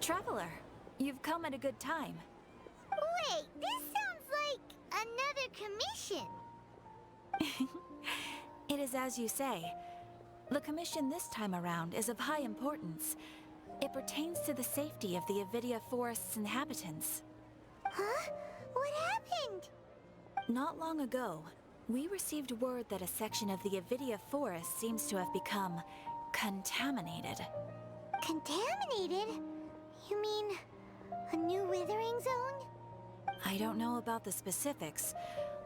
Traveler, you've come at a good time. Wait, this sounds like another commission. It is as you say. The commission this time around is of high importance. It pertains to the safety of the Avidia Forest's inhabitants. Huh? What happened? Not long ago, we received word that a section of the Avidia Forest seems to have become contaminated. Contaminated? You mean a new withering zone? I don't know about the specifics,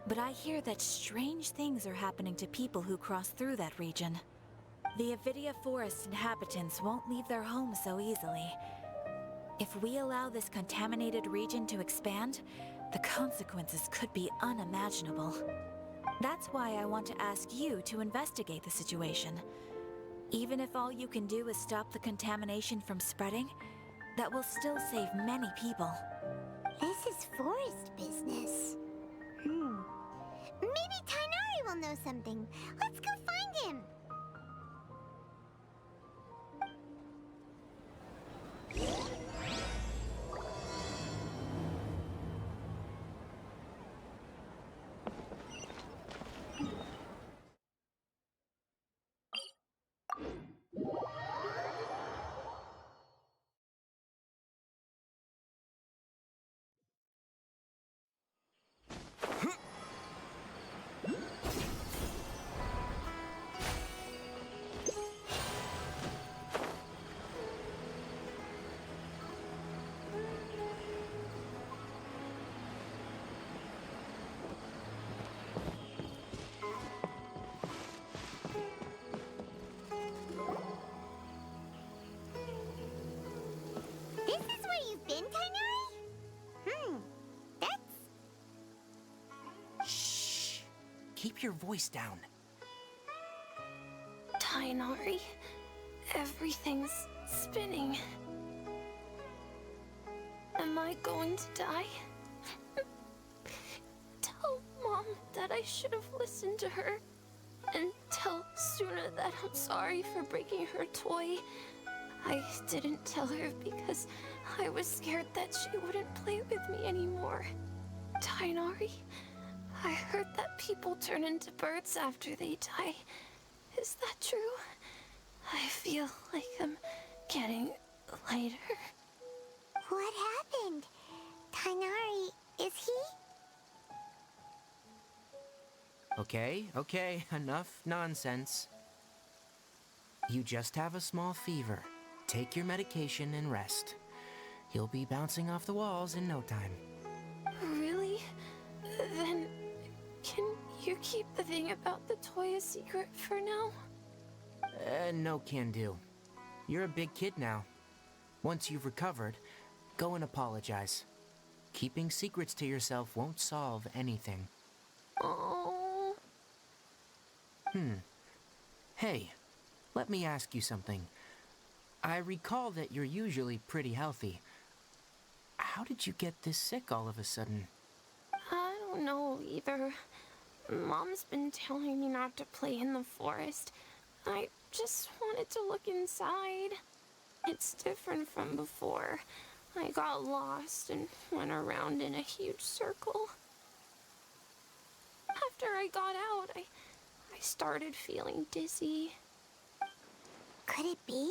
but I hear that strange things are happening to people who cross through that region. The Avidia Forest inhabitants won't leave their homes so easily. If we allow this contaminated region to expand, the consequences could be unimaginable. That's why I want to ask you to investigate the situation. Even if all you can do is stop the contamination from spreading, that will still save many people. This is forest business. Maybe Tighnari will know something. Let's go find him. Keep your voice down. Tighnari, everything's spinning. Am I going to die? Tell Mom that I should have listened to her. And tell Suna that I'm sorry for breaking her toy. I didn't tell her because I was scared that she wouldn't play with me anymore. Tighnari, I heard that people turn into birds after they die. Is that true? I feel like I'm getting lighter. What happened? Tighnari, is he? Okay, enough nonsense. You just have a small fever. Take your medication and rest. You'll be bouncing off the walls in no time. Really? Then, can you keep the thing about the toy a secret for now? No can do. You're a big kid now. Once you've recovered, go and apologize. Keeping secrets to yourself won't solve anything. Oh. Hey, let me ask you something. I recall that you're usually pretty healthy. How did you get this sick all of a sudden? I don't know either. Mom's been telling me not to play in the forest. I just wanted to look inside. It's different from before. I got lost and went around in a huge circle. After I got out, I started feeling dizzy. Could it be?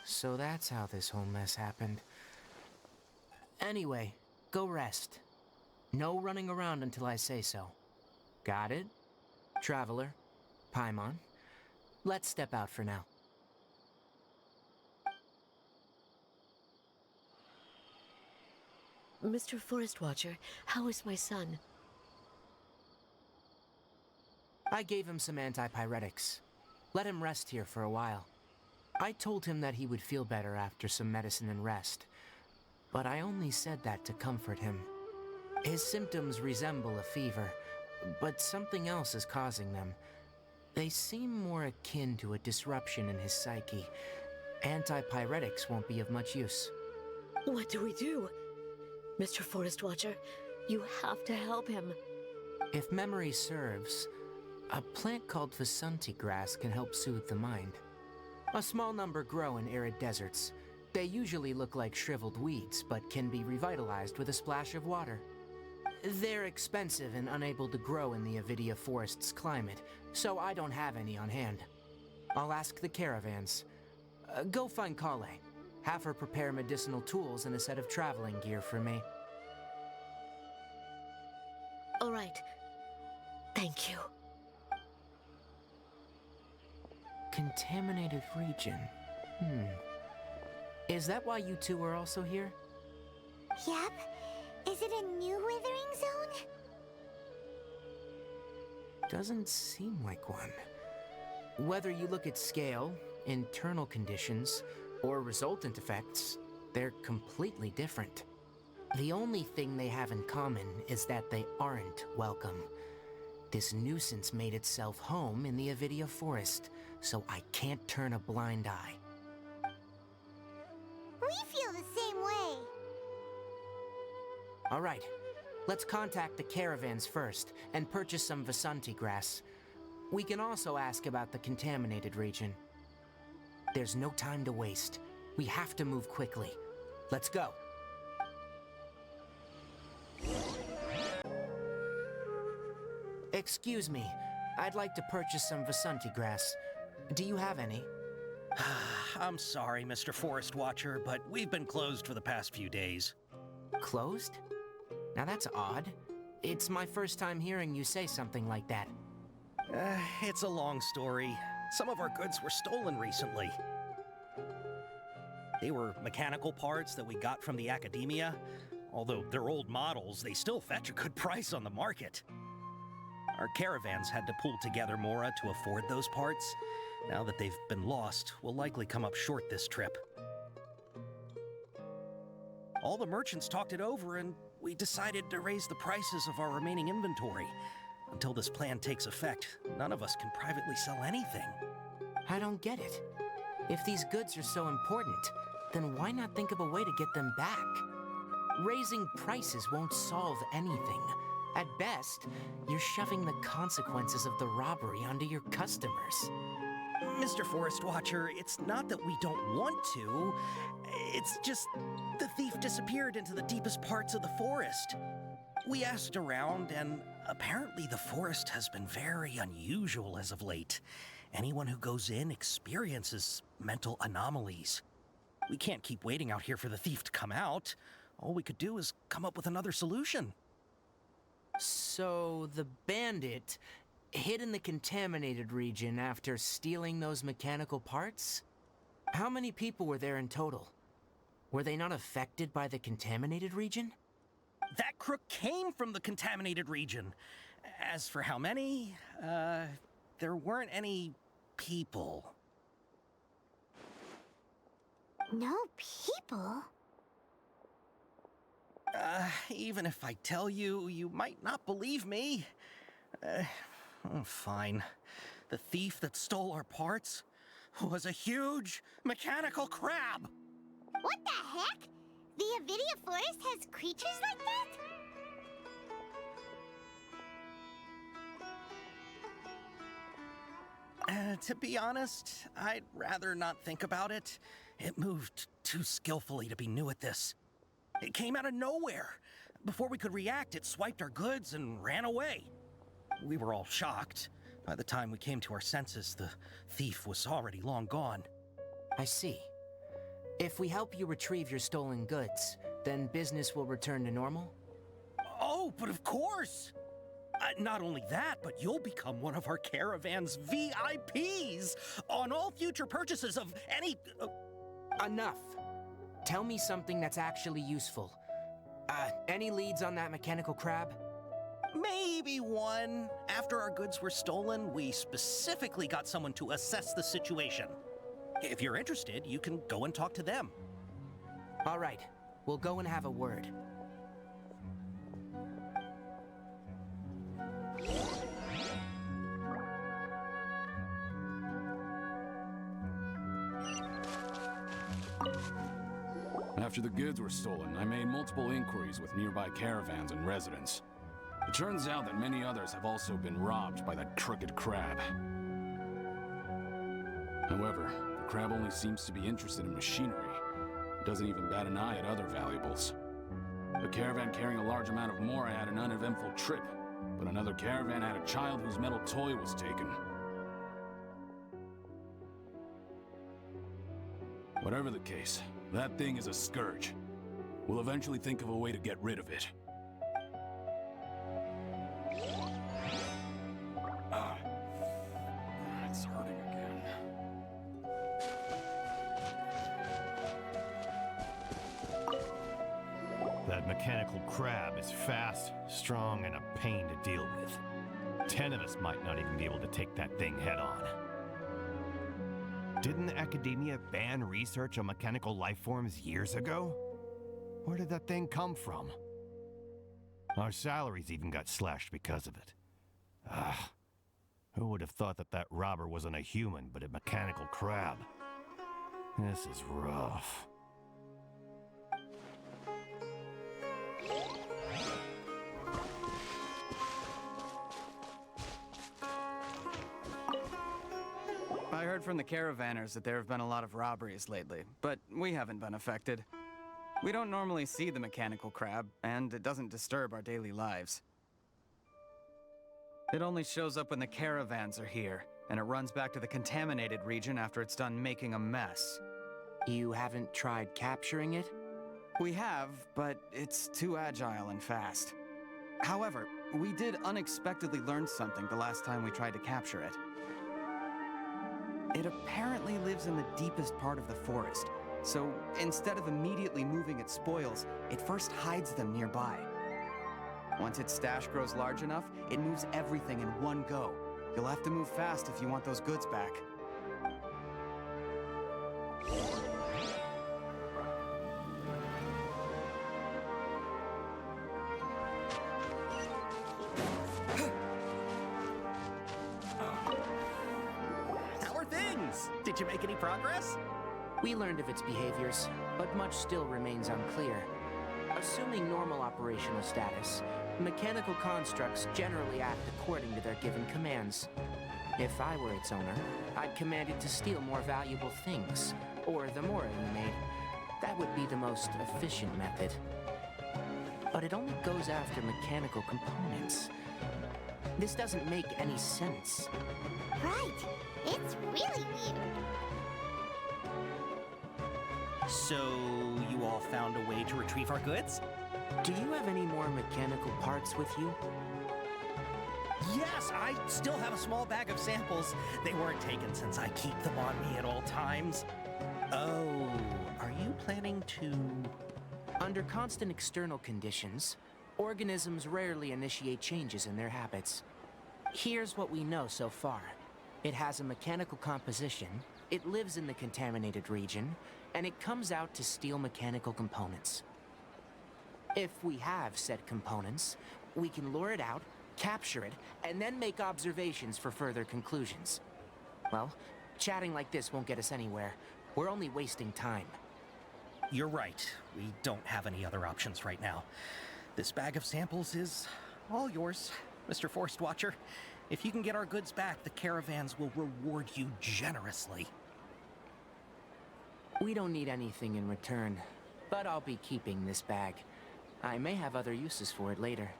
So that's how this whole mess happened. Anyway, go rest. No running around until I say so. Got it? Traveler, Paimon, let's step out for now. Mr. Forest Watcher, how is my son? I gave him some antipyretics. Let him rest here for a while. I told him that he would feel better after some medicine and rest, but I only said that to comfort him. His symptoms resemble a fever, but something else is causing them. They seem more akin to a disruption in his psyche. Antipyretics won't be of much use. What do we do? Mr. Forest Watcher, you have to help him. If memory serves, A plant called Vasanti grass can help soothe the mind. A small number grow in arid deserts. They usually look like shriveled weeds, but can be revitalized with a splash of water. They're expensive and unable to grow in the Avidia Forest's climate, so I don't have any on hand. I'll ask the caravans. Go find Kale. Have her prepare medicinal tools and a set of traveling gear for me. All right. Thank you. Contaminated region. Is that why you two are also here? Yep. Is it a new withering zone? Doesn't seem like one. Whether you look at scale, internal conditions, or resultant effects, they're completely different. The only thing they have in common is that they aren't welcome. This nuisance made itself home in the Avidia Forest, so I can't turn a blind eye. We feel the same way. All right, let's contact the caravans first and purchase some Vasanti grass. We can also ask about the contaminated region. There's no time to waste. We have to move quickly. Let's go. Excuse me, I'd like to purchase some Vasanti grass. Do you have any? I'm sorry, Mr. Forest Watcher, but we've been closed for the past few days. Closed? Now that's odd. It's my first time hearing you say something like that. It's a long story. Some of our goods were stolen recently. They were mechanical parts that we got from the academia. Although they're old models, they still fetch a good price on the market. Our caravans had to pull together Mora to afford those parts. Now that they've been lost, we'll likely come up short this trip. All the merchants talked it over, and we decided to raise the prices of our remaining inventory. Until this plan takes effect, none of us can privately sell anything. I don't get it. If these goods are so important, then why not think of a way to get them back? Raising prices won't solve anything. At best, you're shoving the consequences of the robbery onto your customers. Mr. Forest Watcher, it's not that we don't want to. It's just the thief disappeared into the deepest parts of the forest. We asked around, and apparently the forest has been very unusual as of late. Anyone who goes in experiences mental anomalies. We can't keep waiting out here for the thief to come out. All we could do is come up with another solution. So the bandit hid in the contaminated region after stealing those mechanical parts? How many people were there in total? Were they not affected by the contaminated region? That crook came from the contaminated region. As for how many, there weren't any people. No people? Even if I tell you, you might not believe me. Fine. The thief that stole our parts was a huge mechanical crab. What the heck? The Avidia Forest has creatures like that? To be honest, I'd rather not think about it. It moved too skillfully to be new at this. It came out of nowhere. Before we could react, it swiped our goods and ran away. We were all shocked. By the time we came to our senses, the thief was already long gone. I see. If we help you retrieve your stolen goods, then business will return to normal? Oh, but of course! Not only that, but you'll become one of our caravan's VIPs on all future purchases of any... Enough! Tell me something that's actually useful. Any leads on that mechanical crab? Maybe one. After our goods were stolen, we specifically got someone to assess the situation. If you're interested, you can go and talk to them. All right, we'll go and have a word. After the goods were stolen, I made multiple inquiries with nearby caravans and residents. It turns out that many others have also been robbed by that crooked crab. However, the crab only seems to be interested in machinery. It doesn't even bat an eye at other valuables. A caravan carrying a large amount of mora had an uneventful trip, but another caravan had a child whose metal toy was taken. Whatever the case, that thing is a scourge. We'll eventually think of a way to get rid of it. It's hurting again. That mechanical crab is fast, strong, and a pain to deal with. 10 of us might not even be able to take that thing head on. Didn't academia ban research on mechanical life forms years ago? Where did that thing come from? Our salaries even got slashed because of it. Who would have thought that that robber wasn't a human, but a mechanical crab? This is rough. I heard from the caravanners that there have been a lot of robberies lately, but we haven't been affected. We don't normally see the mechanical crab, and it doesn't disturb our daily lives. It only shows up when the caravans are here, and it runs back to the contaminated region after it's done making a mess. You haven't tried capturing it? We have, but it's too agile and fast. However, we did unexpectedly learn something the last time we tried to capture it. It apparently lives in the deepest part of the forest, so instead of immediately moving its spoils, it first hides them nearby. Once its stash grows large enough, it moves everything in one go. You'll have to move fast if you want those goods back. How are things? Did you make any progress? We learned of its behaviors, but much still remains unclear. Assuming normal operational status, mechanical constructs generally act according to their given commands. If I were its owner, I'd command it to steal more valuable things, or the mora you made. That would be the most efficient method. But it only goes after mechanical components. This doesn't make any sense. Right. It's really weird. So, you all found a way to retrieve our goods? Do you have any more mechanical parts with you? Yes, I still have a small bag of samples. They weren't taken since I keep them on me at all times. Oh, are you planning to... Under constant external conditions, organisms rarely initiate changes in their habits. Here's what we know so far. It has a mechanical composition, it lives in the contaminated region, and it comes out to steal mechanical components. If we have said components, we can lure it out, capture it, and then make observations for further conclusions. Well, chatting like this won't get us anywhere. We're only wasting time. You're right. We don't have any other options right now. This bag of samples is all yours, Mr. Forest Watcher. If you can get our goods back, the caravans will reward you generously. We don't need anything in return, but I'll be keeping this bag. I may have other uses for it later.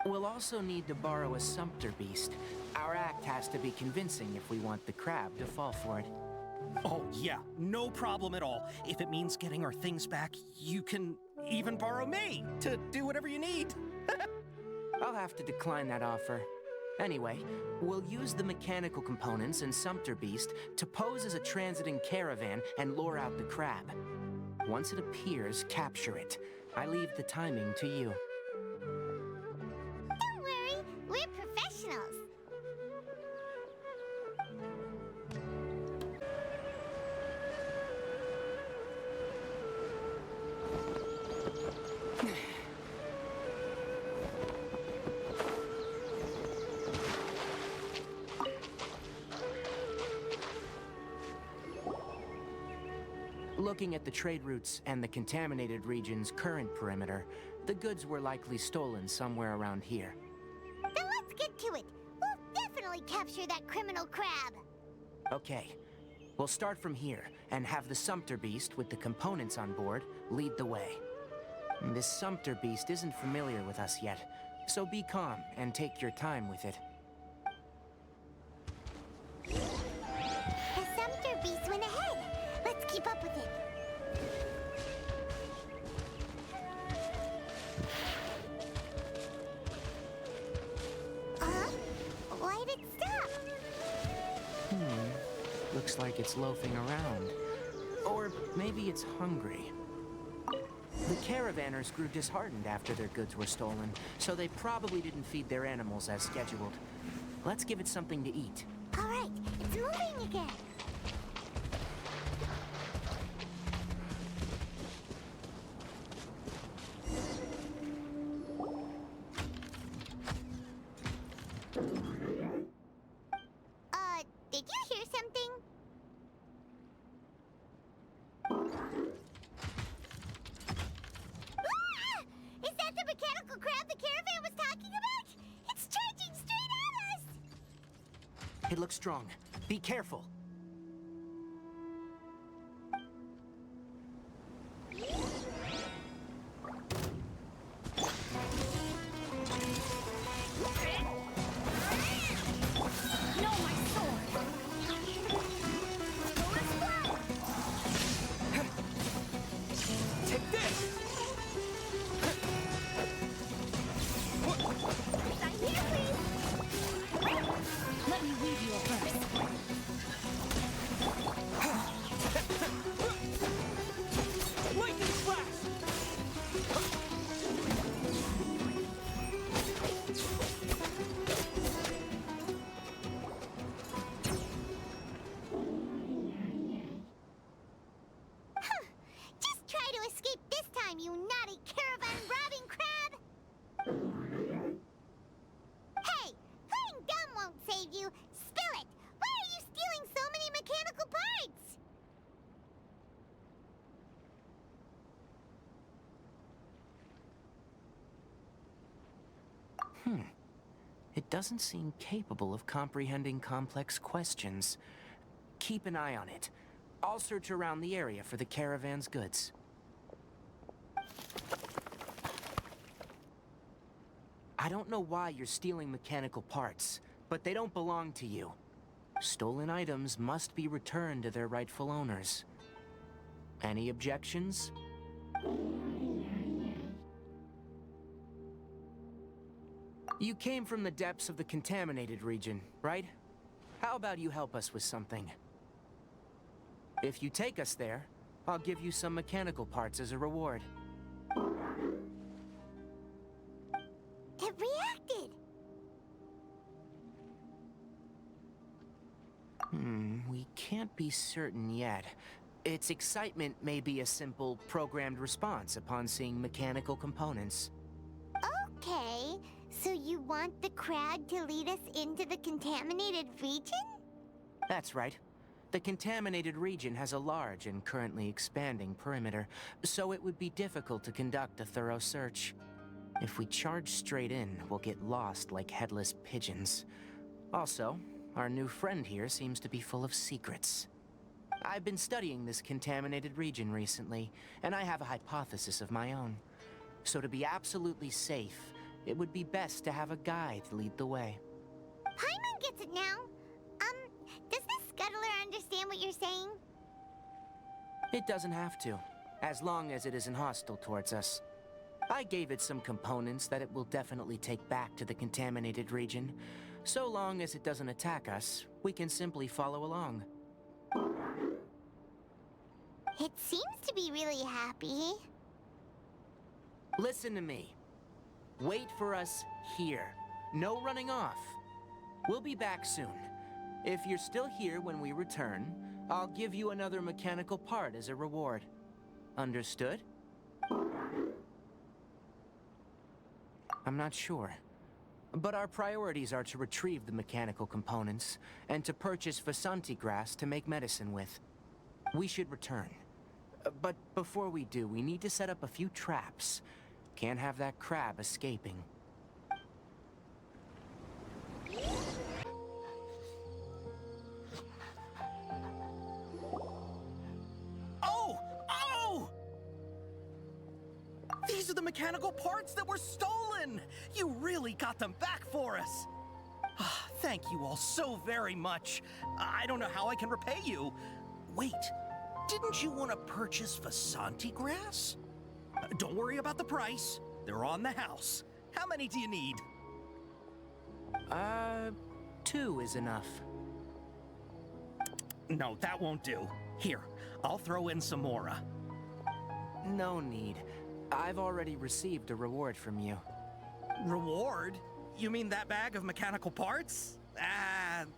We'll also need to borrow a sumpter beast. Our act has to be convincing if we want the crab to fall for it. Oh, yeah, no problem at all. If it means getting our things back, you can even borrow me to do whatever you need. I'll have to decline that offer. Anyway, we'll use the mechanical components and Sumpter Beast to pose as a transiting caravan and lure out the crab. Once it appears, capture it. I leave the timing to you. Don't worry, we're professionals. Looking at the trade routes and the contaminated region's current perimeter, the goods were likely stolen somewhere around here. Then let's get to it. We'll definitely capture that criminal crab. Okay. We'll start from here, and have the Sumpter Beast with the components on board lead the way. This Sumpter Beast isn't familiar with us yet, so be calm and take your time with it. The Sumpter Beast went ahead. Let's keep up with it. Why did it stop? Looks like it's loafing around. Or maybe it's hungry. The caravanners grew disheartened after their goods were stolen, so they probably didn't feed their animals as scheduled. Let's give it something to eat. All right, it's moving again. Did you hear something? Ah! Is that the mechanical crab the caravan was talking about? It's charging straight at us! It looks strong. Be careful. You naughty caravan-robbing crab! Hey! Playing dumb won't save you! Spill it! Why are you stealing so many mechanical parts? It doesn't seem capable of comprehending complex questions. Keep an eye on it. I'll search around the area for the caravan's goods. I don't know why you're stealing mechanical parts, but they don't belong to you. Stolen items must be returned to their rightful owners. Any objections? You came from the depths of the contaminated region, right? How about you help us with something? If you take us there, I'll give you some mechanical parts as a reward. It reacted! We can't be certain yet. Its excitement may be a simple, programmed response upon seeing mechanical components. Okay, so you want the crab to lead us into the contaminated region? That's right. The contaminated region has a large and currently expanding perimeter, so it would be difficult to conduct a thorough search. If we charge straight in, we'll get lost like headless pigeons. Also, our new friend here seems to be full of secrets. I've been studying this contaminated region recently, and I have a hypothesis of my own. So to be absolutely safe, it would be best to have a guide lead the way. Paimon gets it now. Does the scuttler understand what you're saying? It doesn't have to, as long as it isn't hostile towards us. I gave it some components that it will definitely take back to the contaminated region. So long as it doesn't attack us, we can simply follow along. It seems to be really happy. Listen to me. Wait for us here. No running off. We'll be back soon. If you're still here when we return, I'll give you another mechanical part as a reward. Understood? I'm not sure. But our priorities are to retrieve the mechanical components, and to purchase Vasanti grass to make medicine with. We should return. But before we do, we need to set up a few traps. Can't have that crab escaping. were stolen! You really got them back for us! Thank you all so very much. I don't know how I can repay you. Wait, didn't you want to purchase Vasanti grass? Don't worry about the price. They're on the house. How many do you need? 2 is enough. No, that won't do. Here, I'll throw in some more. No need. I've already received a reward from you. Reward? You mean that bag of mechanical parts?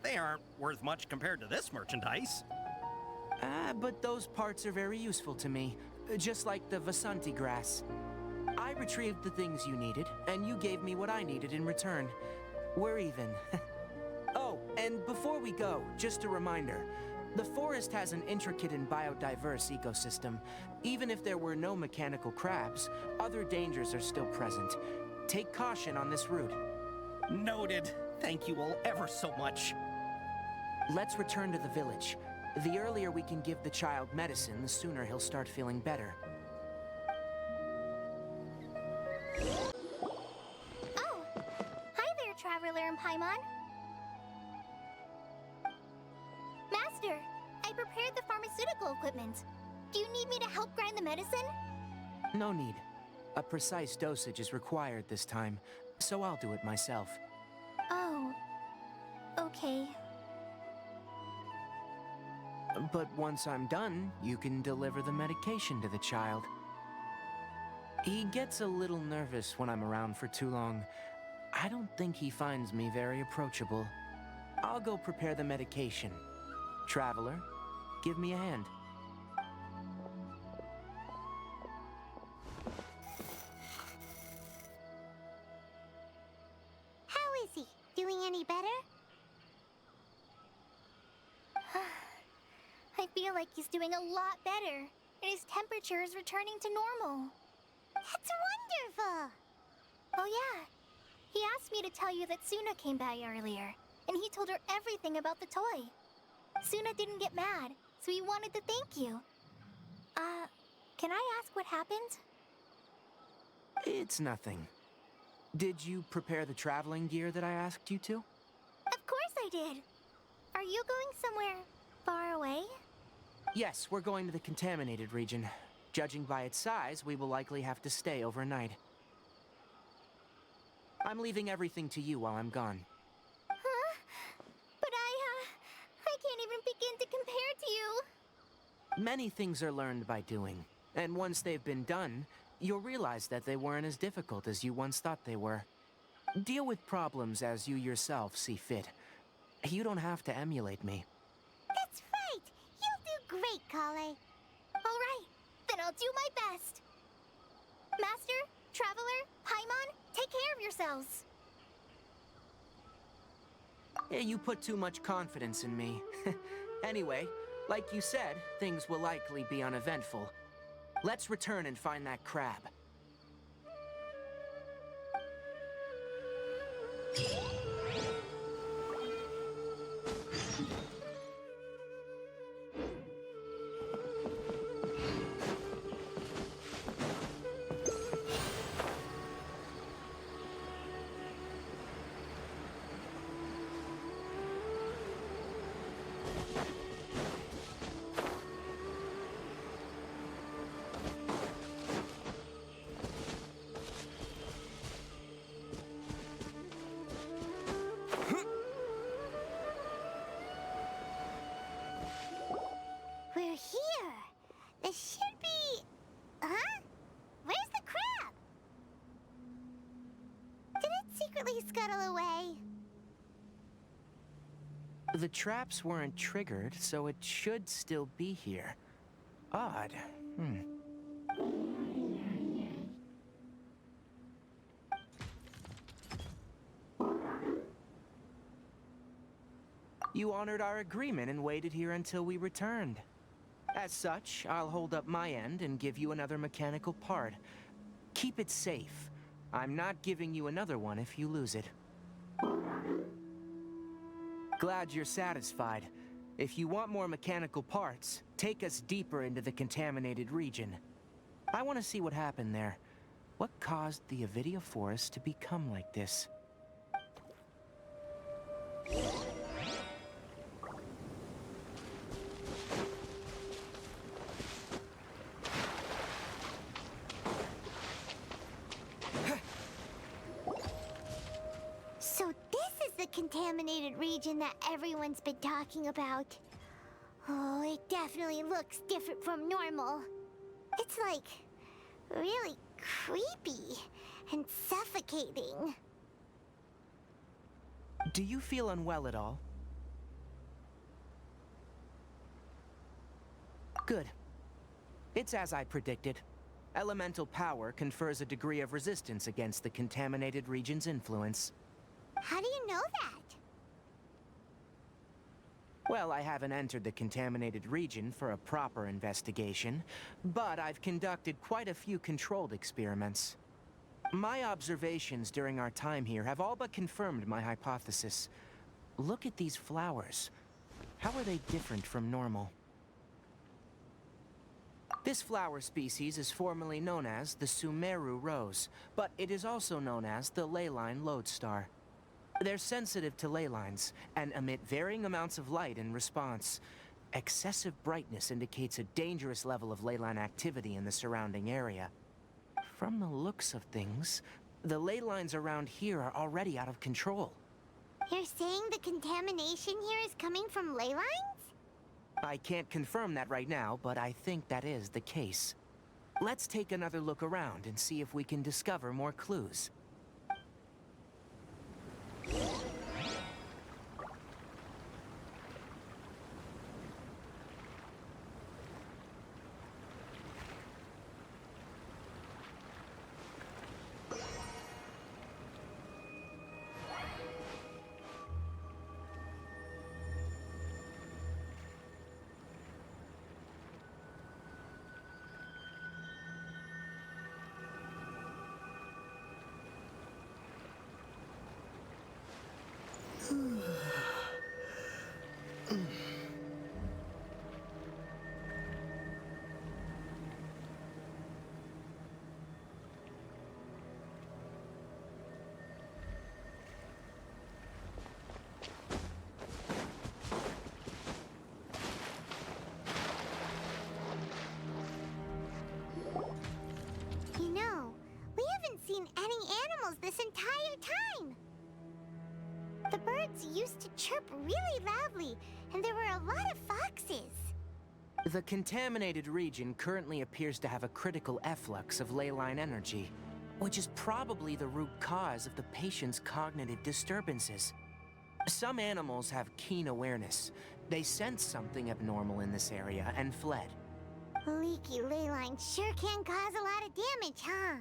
They aren't worth much compared to this merchandise. But those parts are very useful to me, just like the Vasanti grass. I retrieved the things you needed, and you gave me what I needed in return. We're even. Oh, and before we go, just a reminder. The forest has an intricate and biodiverse ecosystem. Even if there were no mechanical crabs, other dangers are still present. Take caution on this route. Noted. Thank you all ever so much. Let's return to the village. The earlier we can give the child medicine, the sooner he'll start feeling better. Oh, hi there, Traveler and Paimon. Master, I prepared the pharmaceutical equipment. Do you need me to help grind the medicine? No need. A precise dosage is required this time, so I'll do it myself. Oh, okay. But once I'm done, you can deliver the medication to the child. He gets a little nervous when I'm around for too long. I don't think he finds me very approachable. I'll go prepare the medication. Traveler, give me a hand. How is he? Doing any better? I feel like he's doing a lot better, and his temperature is returning to normal. That's wonderful! Oh yeah, he asked me to tell you that Suna came by earlier, and he told her everything about the toy. Suna didn't get mad, so he wanted to thank you. Can I ask what happened? It's nothing. Did you prepare the traveling gear that I asked you to? Of course I did. Are you going somewhere far away? Yes, we're going to the contaminated region. Judging by its size, we will likely have to stay overnight. I'm leaving everything to you while I'm gone. Huh? But I can't even begin to compare to you. Many things are learned by doing, and once they've been done, you'll realize that they weren't as difficult as you once thought they were. Deal with problems as you yourself see fit. You don't have to emulate me. That's right! You'll do great, Kale. All right, then I'll do my best. Master, Traveler, Paimon, take care of yourselves. Hey, you put too much confidence in me. Anyway, like you said, things will likely be uneventful. Let's return and find that crab. We're here. This should be... Huh? Where's the crab? Did it secretly scuttle away? The traps weren't triggered, so it should still be here. Odd. You honored our agreement and waited here until we returned. As such, I'll hold up my end and give you another mechanical part. Keep it safe. I'm not giving you another one if you lose it. Glad you're satisfied. If you want more mechanical parts, take us deeper into the contaminated region. I want to see what happened there. What caused the Avidia forest to become like this? So this is the contaminated region that everyone's been talking about. Oh, it definitely looks different from normal. It's like really creepy and suffocating. Do you feel unwell at all? Good. It's as I predicted. Elemental power confers a degree of resistance against the contaminated region's influence. How do you know that? Well, I haven't entered the contaminated region for a proper investigation, but I've conducted quite a few controlled experiments. My observations during our time here have all but confirmed my hypothesis. Look at these flowers. How are they different from normal? This flower species is formerly known as the Sumeru rose, but it is also known as the leyline lodestar. They're sensitive to ley lines and emit varying amounts of light in response. Excessive brightness indicates a dangerous level of ley line activity in the surrounding area. From the looks of things, the ley lines around here are already out of control. You're saying the contamination here is coming from ley lines? I can't confirm that right now, but I think that is the case. Let's take another look around and see if we can discover more clues. You know, we haven't seen any animals this entire time. The birds used to chirp really loudly, and there were a lot of foxes. The contaminated region currently appears to have a critical efflux of ley line energy, which is probably the root cause of the patient's cognitive disturbances. Some animals have keen awareness. They sensed something abnormal in this area and fled. Leaky ley lines sure can cause a lot of damage, huh?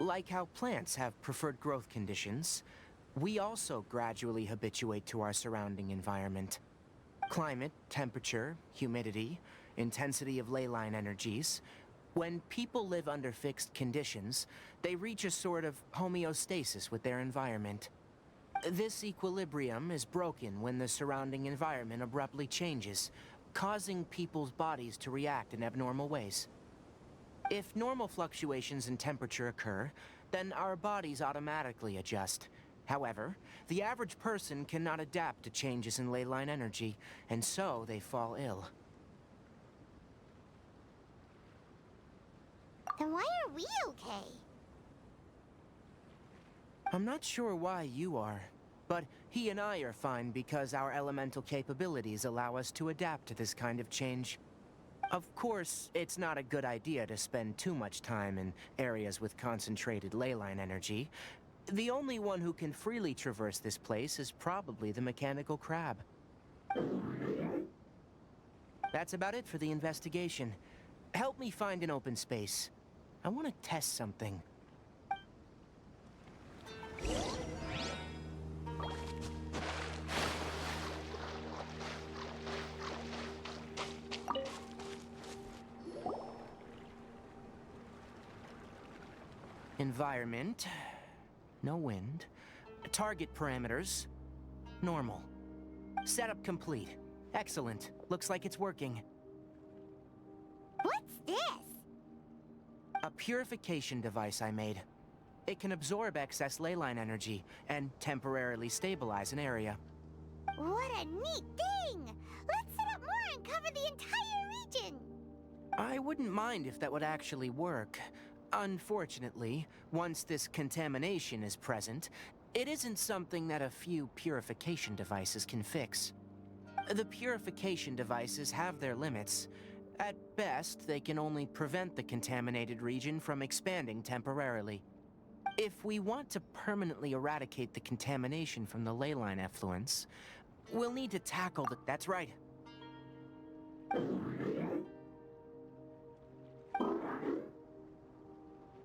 Like how plants have preferred growth conditions, we also gradually habituate to our surrounding environment. Climate, temperature, humidity, intensity of ley line energies. When people live under fixed conditions, they reach a sort of homeostasis with their environment. This equilibrium is broken when the surrounding environment abruptly changes, causing people's bodies to react in abnormal ways. If normal fluctuations in temperature occur, then our bodies automatically adjust. However, the average person cannot adapt to changes in ley line energy, and so they fall ill. Then why are we okay? I'm not sure why you are, but he and I are fine because our elemental capabilities allow us to adapt to this kind of change. Of course, it's not a good idea to spend too much time in areas with concentrated ley line energy. The only one who can freely traverse this place is probably the mechanical crab. That's about it for the investigation. Help me find an open space. I want to test something. Environment. No wind. Target parameters. Normal. Setup complete. Excellent. Looks like it's working. What's this? A A purification device I made. It can absorb excess ley line energy and temporarily stabilize an area. What a neat thing! Let's set up more and cover the entire region! I wouldn't mind if that would actually work. Unfortunately, once this contamination is present, it isn't something that a few purification devices can fix. The purification devices have their limits. At best, they can only prevent the contaminated region from expanding temporarily. If we want to permanently eradicate the contamination from the ley line effluents, we'll need to tackle the... That's right.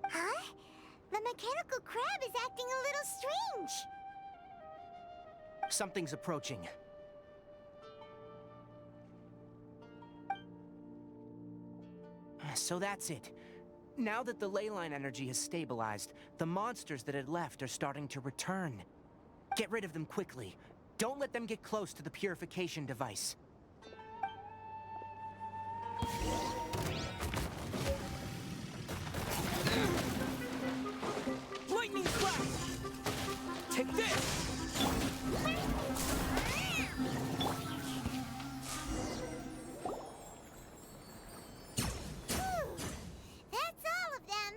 Huh? The mechanical crab is acting a little strange. Something's approaching. So that's it. Now that the ley line energy has stabilized, the monsters that had left are starting to return. Get rid of them quickly. Don't let them get close to the purification device. Lightning clap! Take this! That's all of them.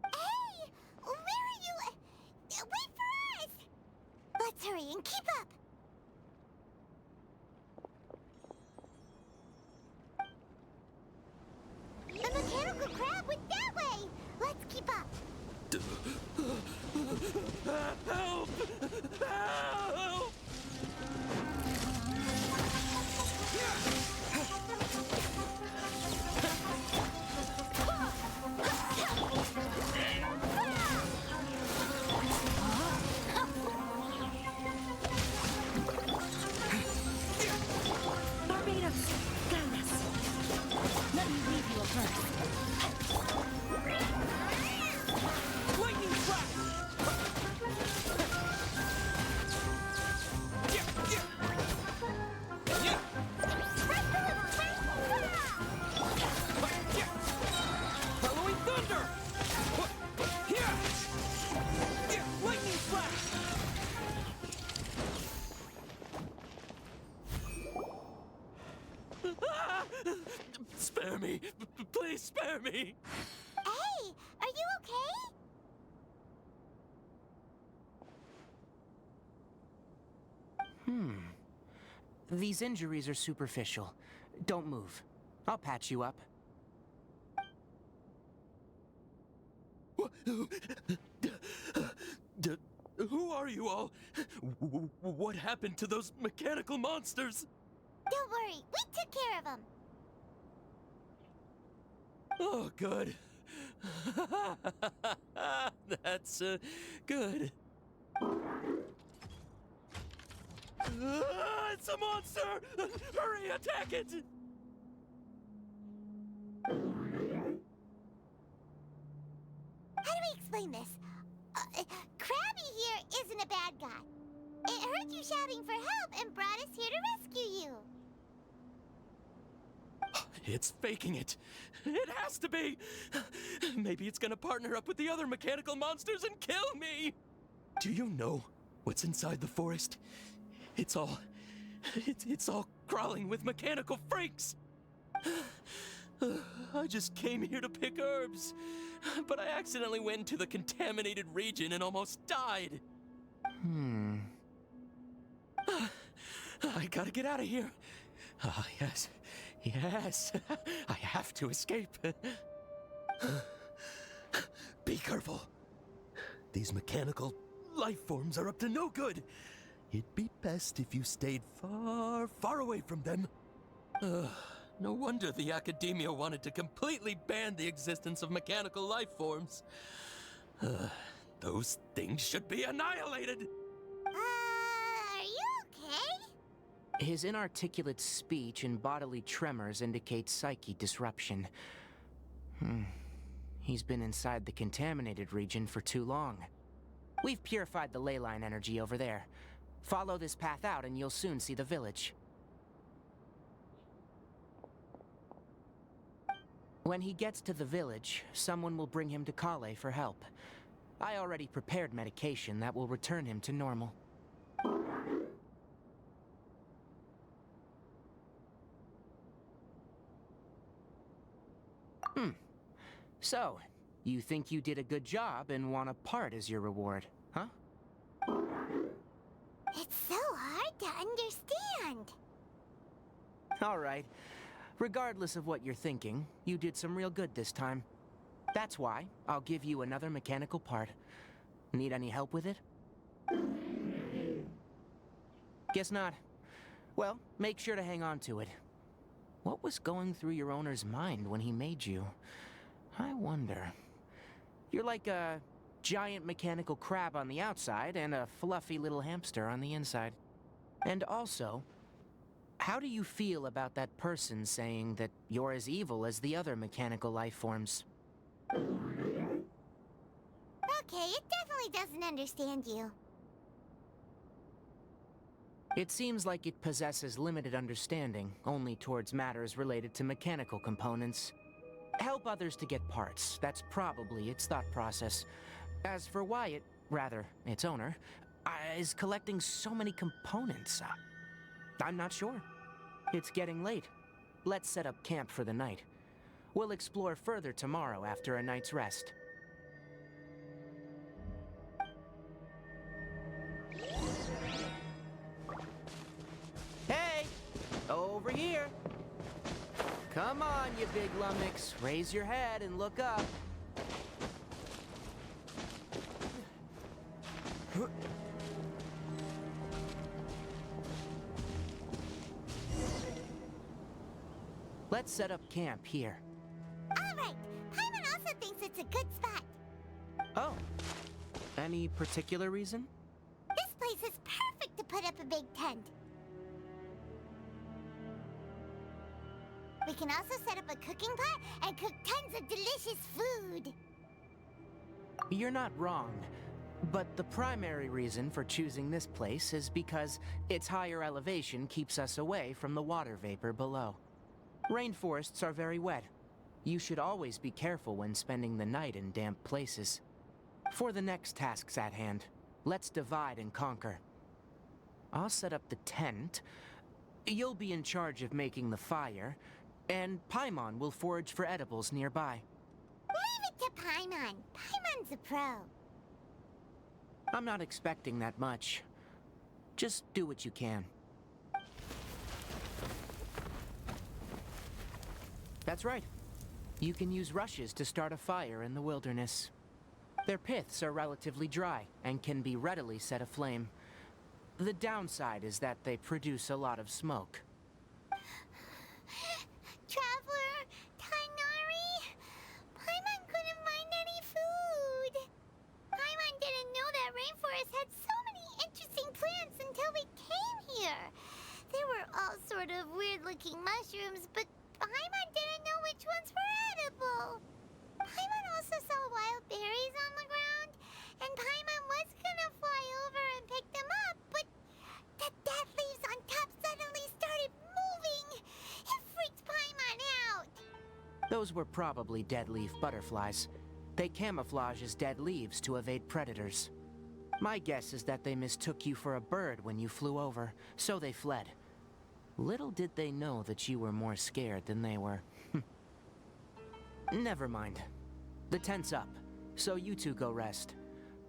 Hey! Where are you? Wait for us! Let's hurry and keep up. The mechanical crab went that way. Let's keep up. Help! Help! Barbados, guide us. Let me leave you alone. Lightning strike! Following thunder! Lightning flash! Spare me! Please spare me! Hey, are you okay? These injuries are superficial. Don't move. I'll patch you up. Who are you all? What happened to those mechanical monsters? Don't worry, we took care of them. Oh, good. That's good. It's a monster! Hurry, attack it! How do we explain this? Krabby here isn't a bad guy. It heard you shouting for help and brought us here to rescue you. It's faking it. It has to be. Maybe it's gonna partner up with the other mechanical monsters and kill me. Do you know what's inside the forest? It's all crawling with mechanical freaks. I just came here to pick herbs, but I accidentally went into the contaminated region and almost died. I gotta get out of here. Ah, yes. Yes. I have to escape. Be careful. These mechanical life forms are up to no good. It'd be best if you stayed far, far away from them. No wonder the academia wanted to completely ban the existence of mechanical life forms. Those things should be annihilated. Are you okay? His inarticulate speech and bodily tremors indicate psyche disruption. He's been inside the contaminated region for too long. We've purified the ley line energy over there. Follow this path out and you'll soon see the village. When he gets to the village, someone will bring him to Kale for help. I already prepared medication that will return him to normal. So, you think you did a good job and want a part as your reward, huh? It's so hard to understand. All right. Regardless of what you're thinking, you did some real good this time. That's why I'll give you another mechanical part. Need any help with it? Guess not. Well, make sure to hang on to it. What was going through your owner's mind when he made you? I wonder. You're like a giant mechanical crab on the outside and a fluffy little hamster on the inside. And also, how do you feel about that person saying that you're as evil as the other mechanical life forms? Okay, it definitely doesn't understand you. It seems like it possesses limited understanding, only towards matters related to mechanical components. Help others to get parts, that's probably its thought process. As for why it, rather, its owner, is collecting so many components, I'm not sure. It's getting late. Let's set up camp for the night. We'll explore further tomorrow after a night's rest. Hey! Over here! Come on, you big lummox. Raise your head and look up. Let's set up camp here. All right, Paimon also thinks it's a good spot. Oh. Any particular reason? This place is perfect to put up a big tent. We can also set up a cooking pot and cook tons of delicious food. You're not wrong. But the primary reason for choosing this place is because its higher elevation keeps us away from the water vapor below. Rainforests are very wet. You should always be careful when spending the night in damp places. For the next tasks at hand, let's divide and conquer. I'll set up the tent. You'll be in charge of making the fire, and Paimon will forage for edibles nearby. Leave it to Paimon. Paimon's a pro. I'm not expecting that much. Just do what you can. That's right. You can use rushes to start a fire in the wilderness. Their piths are relatively dry and can be readily set aflame. The downside is that they produce a lot of smoke. Traveler, Tighnari, Paimon couldn't find any food. Paimon didn't know that rainforest had so many interesting plants until we came here. There were all sort of weird-looking mushrooms, but Paimon didn't know which ones were edible. Paimon also saw wild berries on the ground, and Paimon was gonna fly over and pick them up, but the dead leaves on top suddenly started moving. It freaked Paimon out. Those were probably dead leaf butterflies. They camouflage as dead leaves to evade predators. My guess is that they mistook you for a bird when you flew over, so they fled. Little did they know that you were more scared than they were. Never mind. The tent's up, so you two go rest.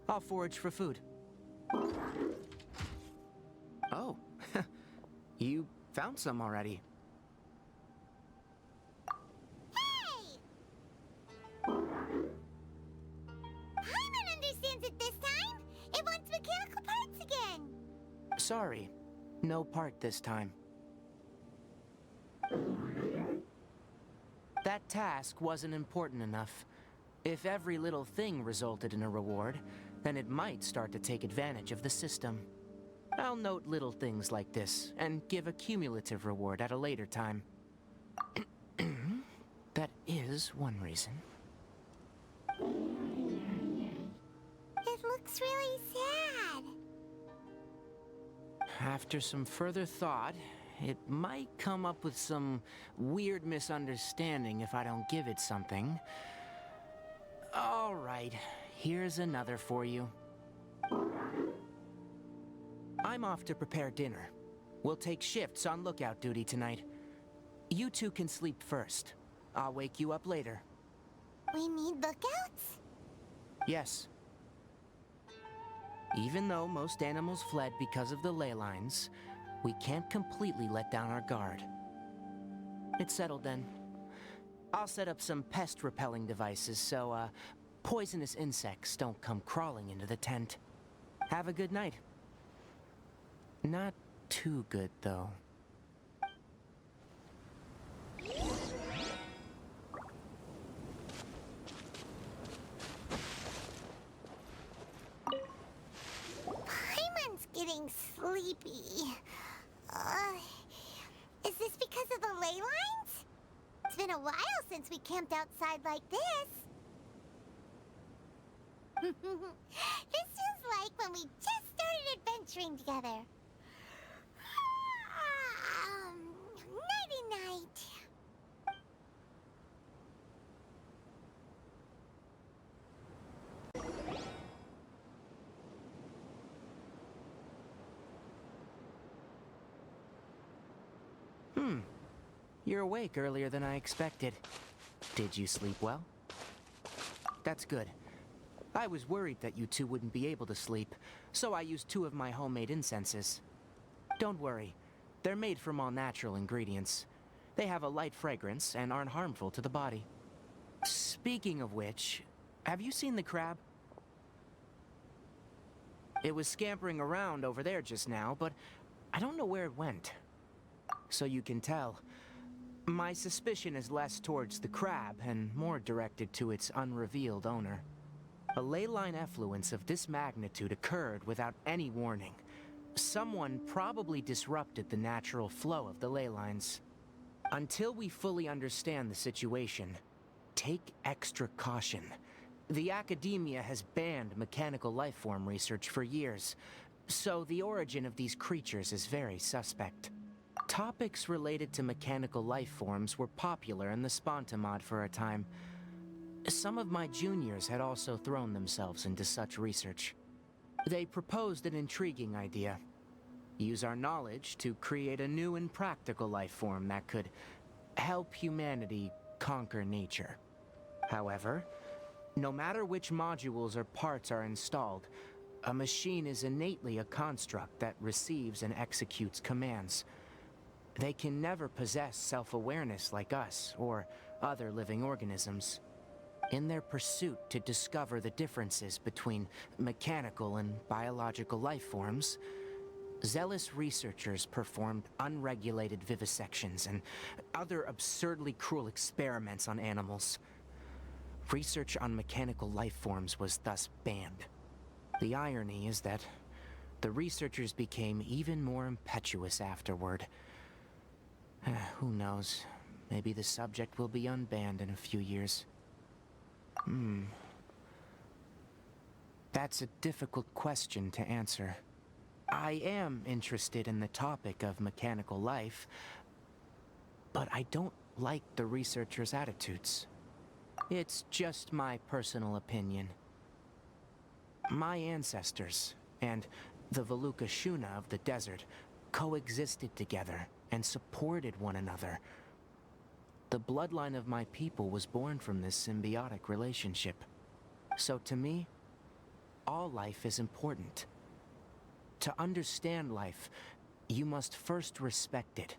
I'll forage for food. Oh, you found some already. Hey! Paimon understands it this time. It wants mechanical parts again. Sorry, no part this time. That task wasn't important enough. If every little thing resulted in a reward, then it might start to take advantage of the system. I'll note little things like this, and give a cumulative reward at a later time. That is one reason. It looks That's really sad. After some further thought, it might come up with some weird misunderstanding if I don't give it something. All right, here's another for you. I'm off to prepare dinner. We'll take shifts on lookout duty tonight. You two can sleep first. I'll wake you up later. We need lookouts? Yes. Even though most animals fled because of the ley lines, we can't completely let down our guard. It's settled then. I'll set up some pest-repelling devices so, poisonous insects don't come crawling into the tent. Have a good night. Not too good, though. Paimon's getting sleepy. Is this because of the ley lines? It's been a while since we camped outside like this. This is like when we just started adventuring together. Nighty-night. You're awake earlier than I expected. Did you sleep well? That's good. I was worried that you two wouldn't be able to sleep, so I used 2 of my homemade incenses. Don't worry, they're made from all natural ingredients. They have a light fragrance and aren't harmful to the body. Speaking of which, have you seen the crab? It was scampering around over there just now, but I don't know where it went. So you can tell, my suspicion is less towards the crab and more directed to its unrevealed owner. A ley line effluence of this magnitude occurred without any warning. Someone probably disrupted the natural flow of the ley lines. Until we fully understand the situation, take extra caution. The academia has banned mechanical lifeform research for years, so the origin of these creatures is very suspect. Topics related to mechanical lifeforms were popular in the Spontamod for a time. Some of my juniors had also thrown themselves into such research. They proposed an intriguing idea. Use our knowledge to create a new and practical lifeform that could help humanity conquer nature. However, no matter which modules or parts are installed, a machine is innately a construct that receives and executes commands. They can never possess self-awareness like us or other living organisms. In their pursuit to discover the differences between mechanical and biological life forms, zealous researchers performed unregulated vivisections and other absurdly cruel experiments on animals. Research on mechanical life forms was thus banned. The irony is that the researchers became even more impetuous afterward. Who knows? Maybe the subject will be unbanned in a few years. That's a difficult question to answer. I am interested in the topic of mechanical life, but I don't like the researchers' attitudes. It's just my personal opinion. My ancestors and the Vulpes Zerda of the desert coexisted together and supported one another. The bloodline of my people was born from this symbiotic relationship. So to me, all life is important. To understand life, you must first respect it.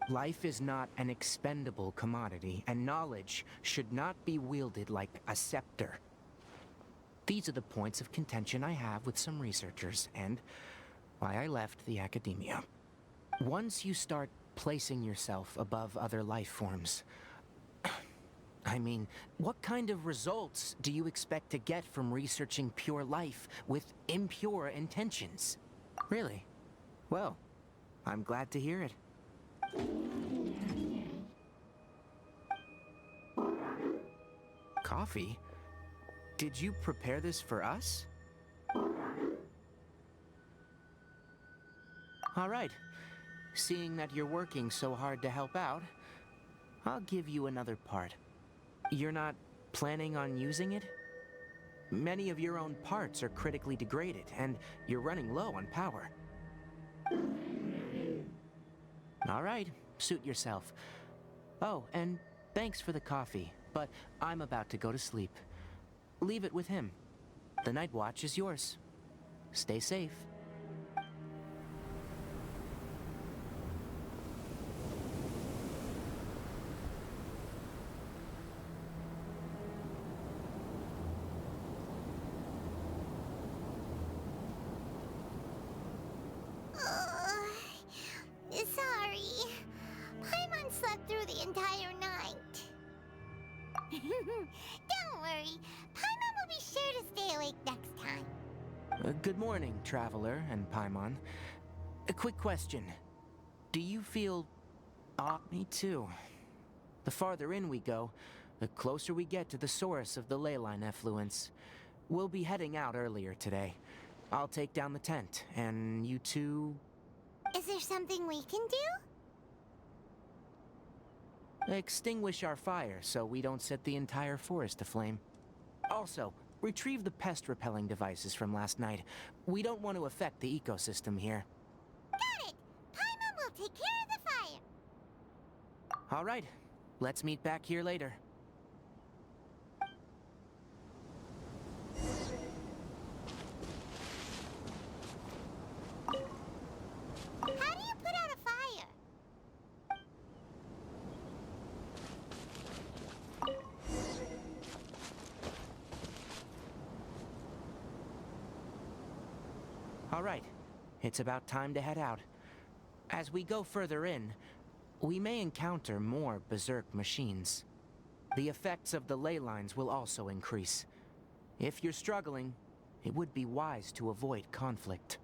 Life is not an expendable commodity, and knowledge should not be wielded like a scepter. These are the points of contention I have with some researchers, and why I left the academia. Once you start placing yourself above other life forms, I mean, what kind of results do you expect to get from researching pure life with impure intentions? Really? Well, I'm glad to hear it. Coffee? Did you prepare this for us? All right. Seeing that you're working so hard to help out, I'll give you another part. You're not planning on using it? Many of your own parts are critically degraded, and you're running low on power. All right, suit yourself. Oh, and thanks for the coffee, but I'm about to go to sleep. Leave it with him. The night watch is yours. Stay safe. Sorry. Paimon slept through the entire night. Don't worry. Paimon will be sure to stay awake next time. Good morning, Traveler and Paimon. A quick question. Do you feel... me too. The farther in we go, the closer we get to the source of the leyline effluence. We'll be heading out earlier today. I'll take down the tent, and you two... Is there something we can do? Extinguish our fire so we don't set the entire forest aflame. Also, retrieve the pest-repelling devices from last night. We don't want to affect the ecosystem here. Got it! Paimon will take care of the fire. All right, let's meet back here later. How do you put out a fire? All right, it's about time to head out. As we go further in, we may encounter more berserk machines. The effects of the ley lines will also increase. If you're struggling, it would be wise to avoid conflict.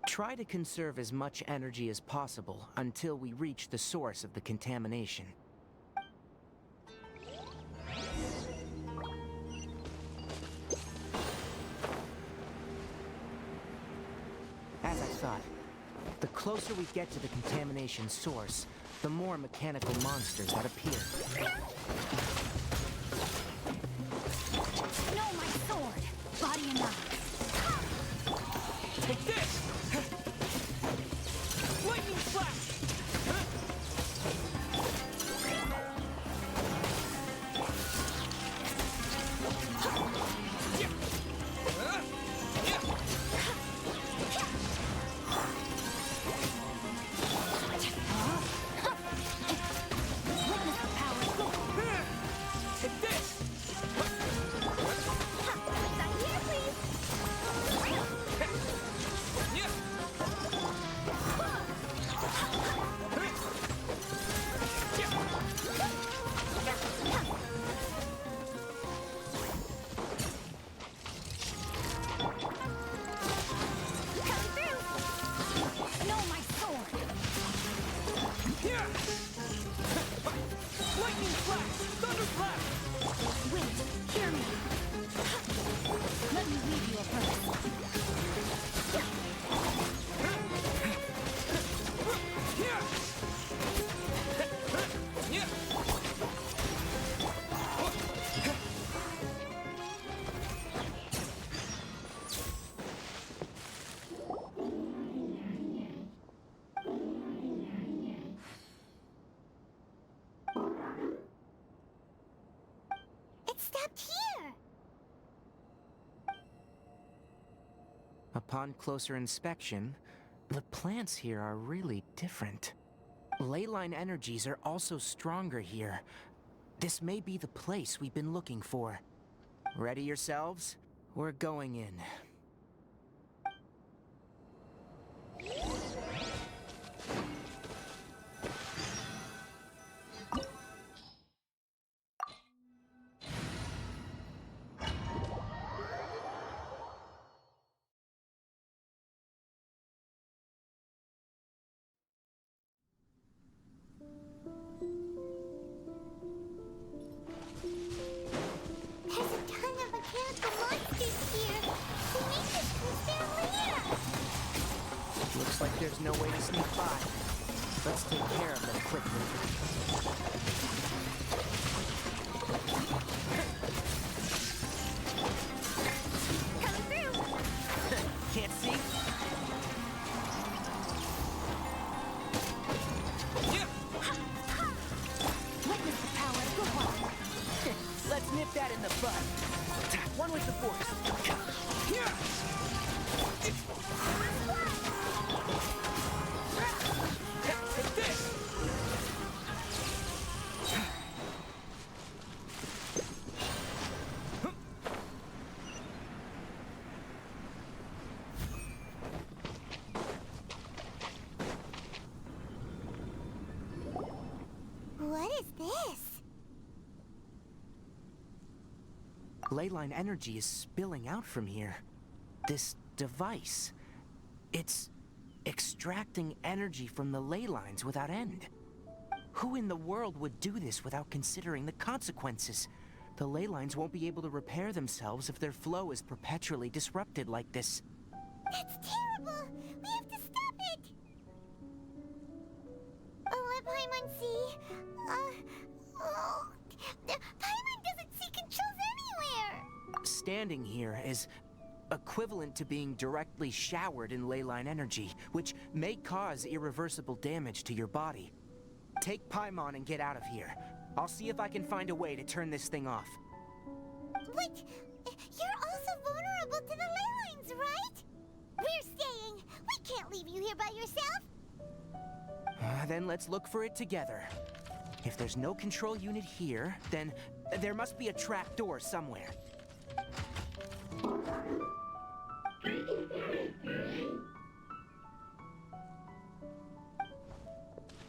Try to conserve as much energy as possible until we reach the source of the contamination. As I thought, the closer we get to the contamination source, the more mechanical monsters that appear. No, my sword! Body and knife. Take this! Lightning flash! Take this! No, my sword! Lightning flash! Thunder flash! Wait, hear me. Let me leave you a verse. It stopped here. Upon closer inspection, the plants here are really different. Leyline energies are also stronger here. This may be the place we've been looking for. Ready yourselves? We're going in. There's a ton of mechanical monsters here. The nations can stand later. Looks like there's Let's take care of them quickly. Coming through! Can't see? Witness the power of good one. Let's nip that in the bud. One with the force. Take this! What is this? Leyline energy is spilling out from here. This device, it's extracting energy from the ley lines without end. Who in the world would do this without considering the consequences? The ley lines won't be able to repair themselves if their flow is perpetually disrupted like this. That's terrible! We have to stop it! Oh, let Paimon see. Paimon doesn't see controls anywhere! Standing here is equivalent to being directly showered in leyline energy, which may cause irreversible damage to your body. Take Paimon and get out of here. I'll see if I can find a way to turn this thing off. But you're also vulnerable to the ley lines, right? We're staying. We can't leave you here by yourself. Then let's look for it together. If there's no control unit here, then there must be a trap door somewhere.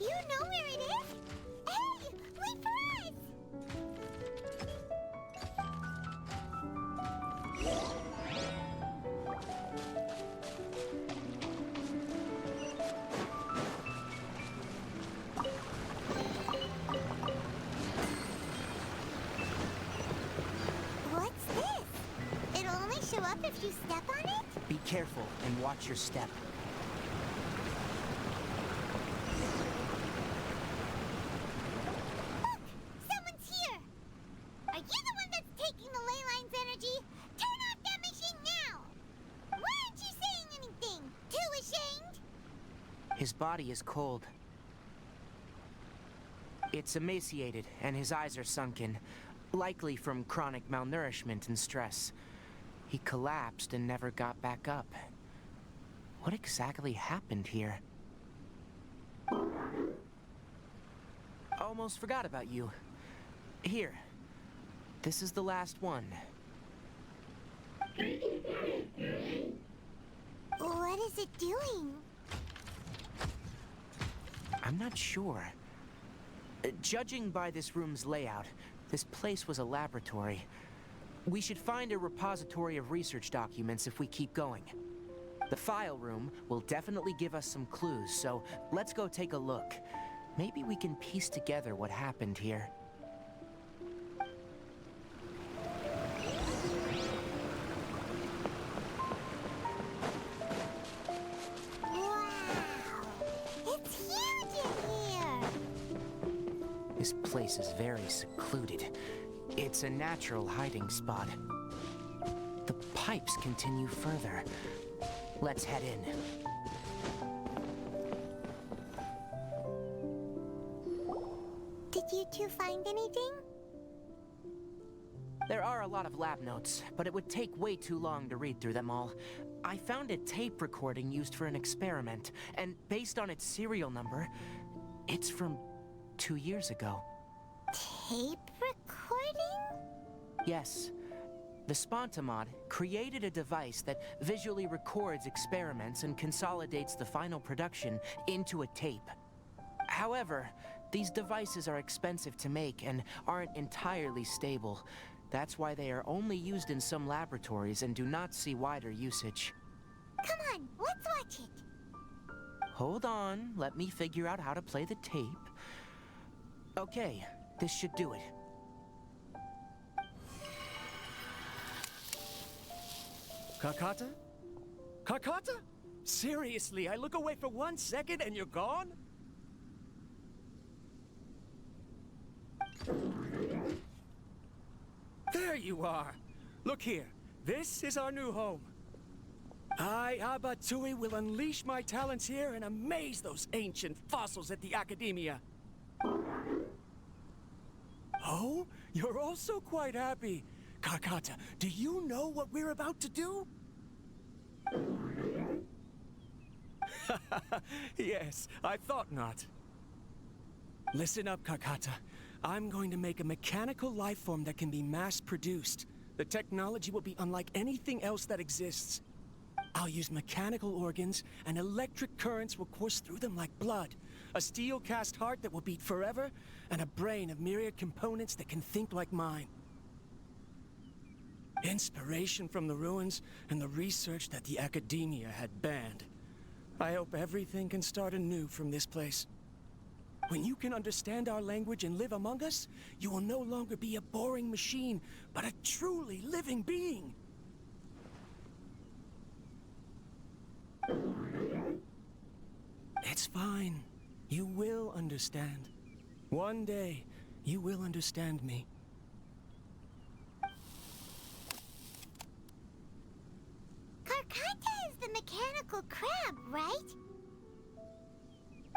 You know where it is? Hey, wait for us! What's this? It'll only show up if you step on it? Be careful and watch your step. Look! Someone's here! Are you the one that's taking the ley line's energy? Turn off that machine now! Why aren't you saying anything? Too ashamed? His body is cold. It's emaciated, and his eyes are sunken, likely from chronic malnourishment and stress. He collapsed and never got back up. What exactly happened here? Almost forgot about you. Here. This is the last one. What is it doing? I'm not sure. Judging by this room's layout, this place was a laboratory. We should find a repository of research documents if we keep going. The file room will definitely give us some clues, so let's go take a look. Maybe we can piece together what happened here. Wow! It's huge in here! This place is very secluded. It's a natural hiding spot. The pipes continue further. Let's head in. Did you two find anything? There are a lot of lab notes, but it would take way too long to read through them all. I found a tape recording used for an experiment, and based on its serial number, it's from 2 years ago. Tape recording? Yes. The Spontamod created a device that visually records experiments and consolidates the final production into a tape. However, these devices are expensive to make and aren't entirely stable. That's why they are only used in some laboratories and do not see wider usage. Come on, let's watch it. Hold on, let me figure out how to play the tape. Okay, this should do it. Kakata? Kakata? Seriously, I look away for 1 second and you're gone? you are. Look here. This is our new home. I, Abatui, will unleash my talents here and amaze those ancient fossils at the Academia. Oh, you're also quite happy. Karkata, do you know what we're about to do? Yes, I thought not. Listen up, Karkata. I'm going to make a mechanical life form that can be mass-produced. The technology will be unlike anything else that exists. I'll use mechanical organs, and electric currents will course through them like blood. A steel-cast heart that will beat forever, and a brain of myriad components that can think like mine. Inspiration from the ruins and the research that the Academia had banned. I hope everything can start anew from this place. When you can understand our language and live among us, you will no longer be a boring machine, but a truly living being. It's fine. You will understand. One day, you will understand me. Karkata is the mechanical crab, right?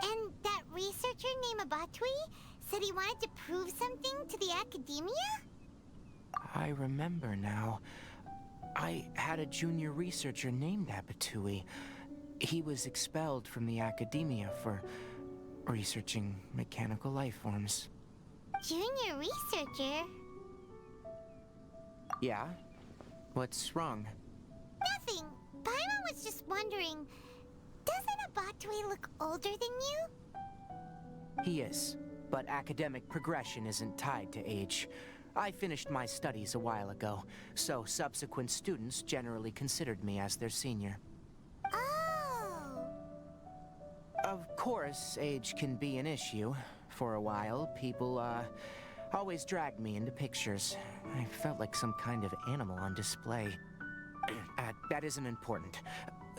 And that researcher named Abatui said he wanted to prove something to the Academia? I remember now. I had a junior researcher named Abatui. He was expelled from the Academia for researching mechanical life forms. Junior researcher? Yeah? What's wrong? Nothing. Paimon was just wondering, doesn't Abatui look older than you? He is, but academic progression isn't tied to age. I finished my studies a while ago, so subsequent students generally considered me as their senior. Oh. Of course, age can be an issue. For a while, people, always dragged me into pictures. I felt like some kind of animal on display. That isn't important.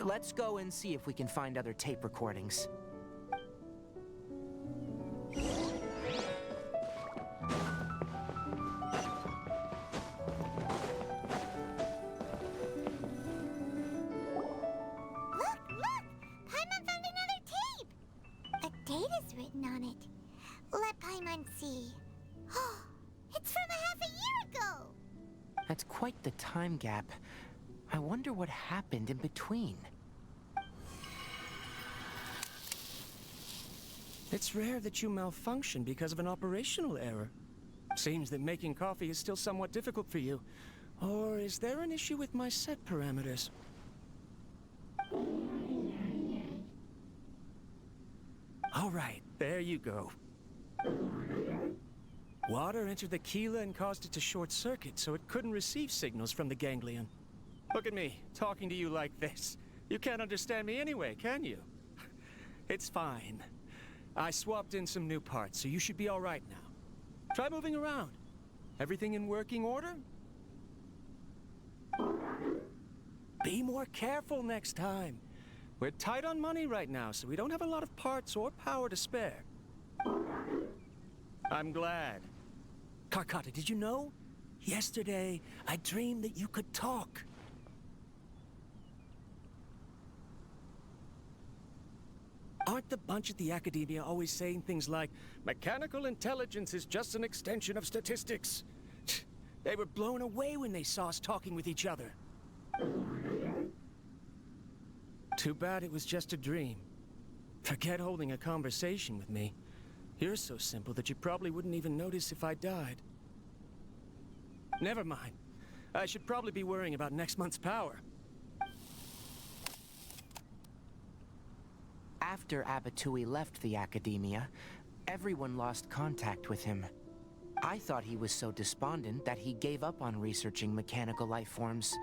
Let's go and see if we can find other tape recordings. Look! Paimon found another tape! A date is written on it. Let Paimon see. Oh, it's from half a year ago! That's quite the time gap. I wonder what happened in between. It's rare that you malfunction because of an operational error. Seems that making coffee is still somewhat difficult for you. Or is there an issue with my set parameters? All right, there you go. Water entered the Keela and caused it to short circuit, so it couldn't receive signals from the ganglion. Look at me, talking to you like this. You can't understand me anyway, can you? It's fine. I swapped in some new parts, so you should be all right now. Try moving around. Everything in working order? Be more careful next time. We're tight on money right now, so we don't have a lot of parts or power to spare. I'm glad. Karkata, did you know? Yesterday, I dreamed that you could talk. Aren't the bunch at the Academia always saying things like, mechanical intelligence is just an extension of statistics? They were blown away when they saw us talking with each other. Too bad it was just a dream. Forget holding a conversation with me. You're so simple that you probably wouldn't even notice if I died. Never mind. I should probably be worrying about next month's power. After Abatui left the Academia, everyone lost contact with him. I thought he was so despondent that he gave up on researching mechanical life forms.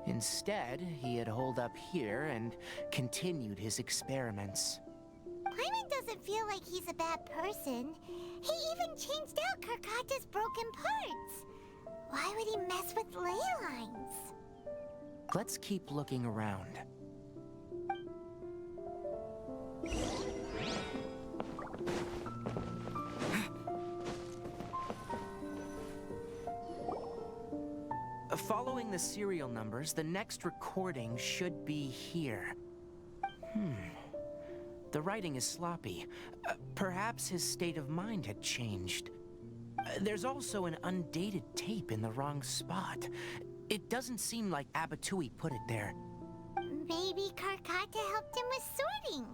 Instead, he had holed up here and continued his experiments. Paimon doesn't feel like he's a bad person. He even changed out Karkata's broken parts. Why would he mess with ley lines? Let's keep looking around. Following the serial numbers, the next recording should be here. The writing is sloppy. Perhaps his state of mind had changed. There's also an undated tape in the wrong spot. It doesn't seem like Abatui put it there. Maybe Karkata helped him with sorting.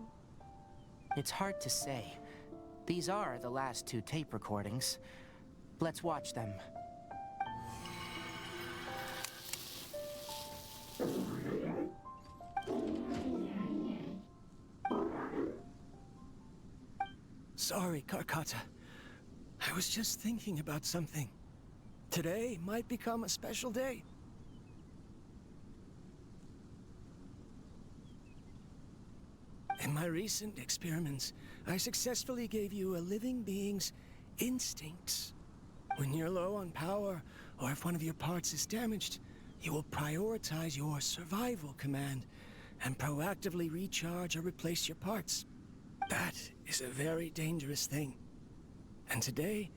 It's hard to say. These are the last 2 tape recordings. Let's watch them. Sorry, Karkata. I was just thinking about something. Today might become a special day. In my recent experiments, I successfully gave you a living being's instincts. When you're low on power, or if one of your parts is damaged, you will prioritize your survival command and proactively recharge or replace your parts. That is a very dangerous thing. And today,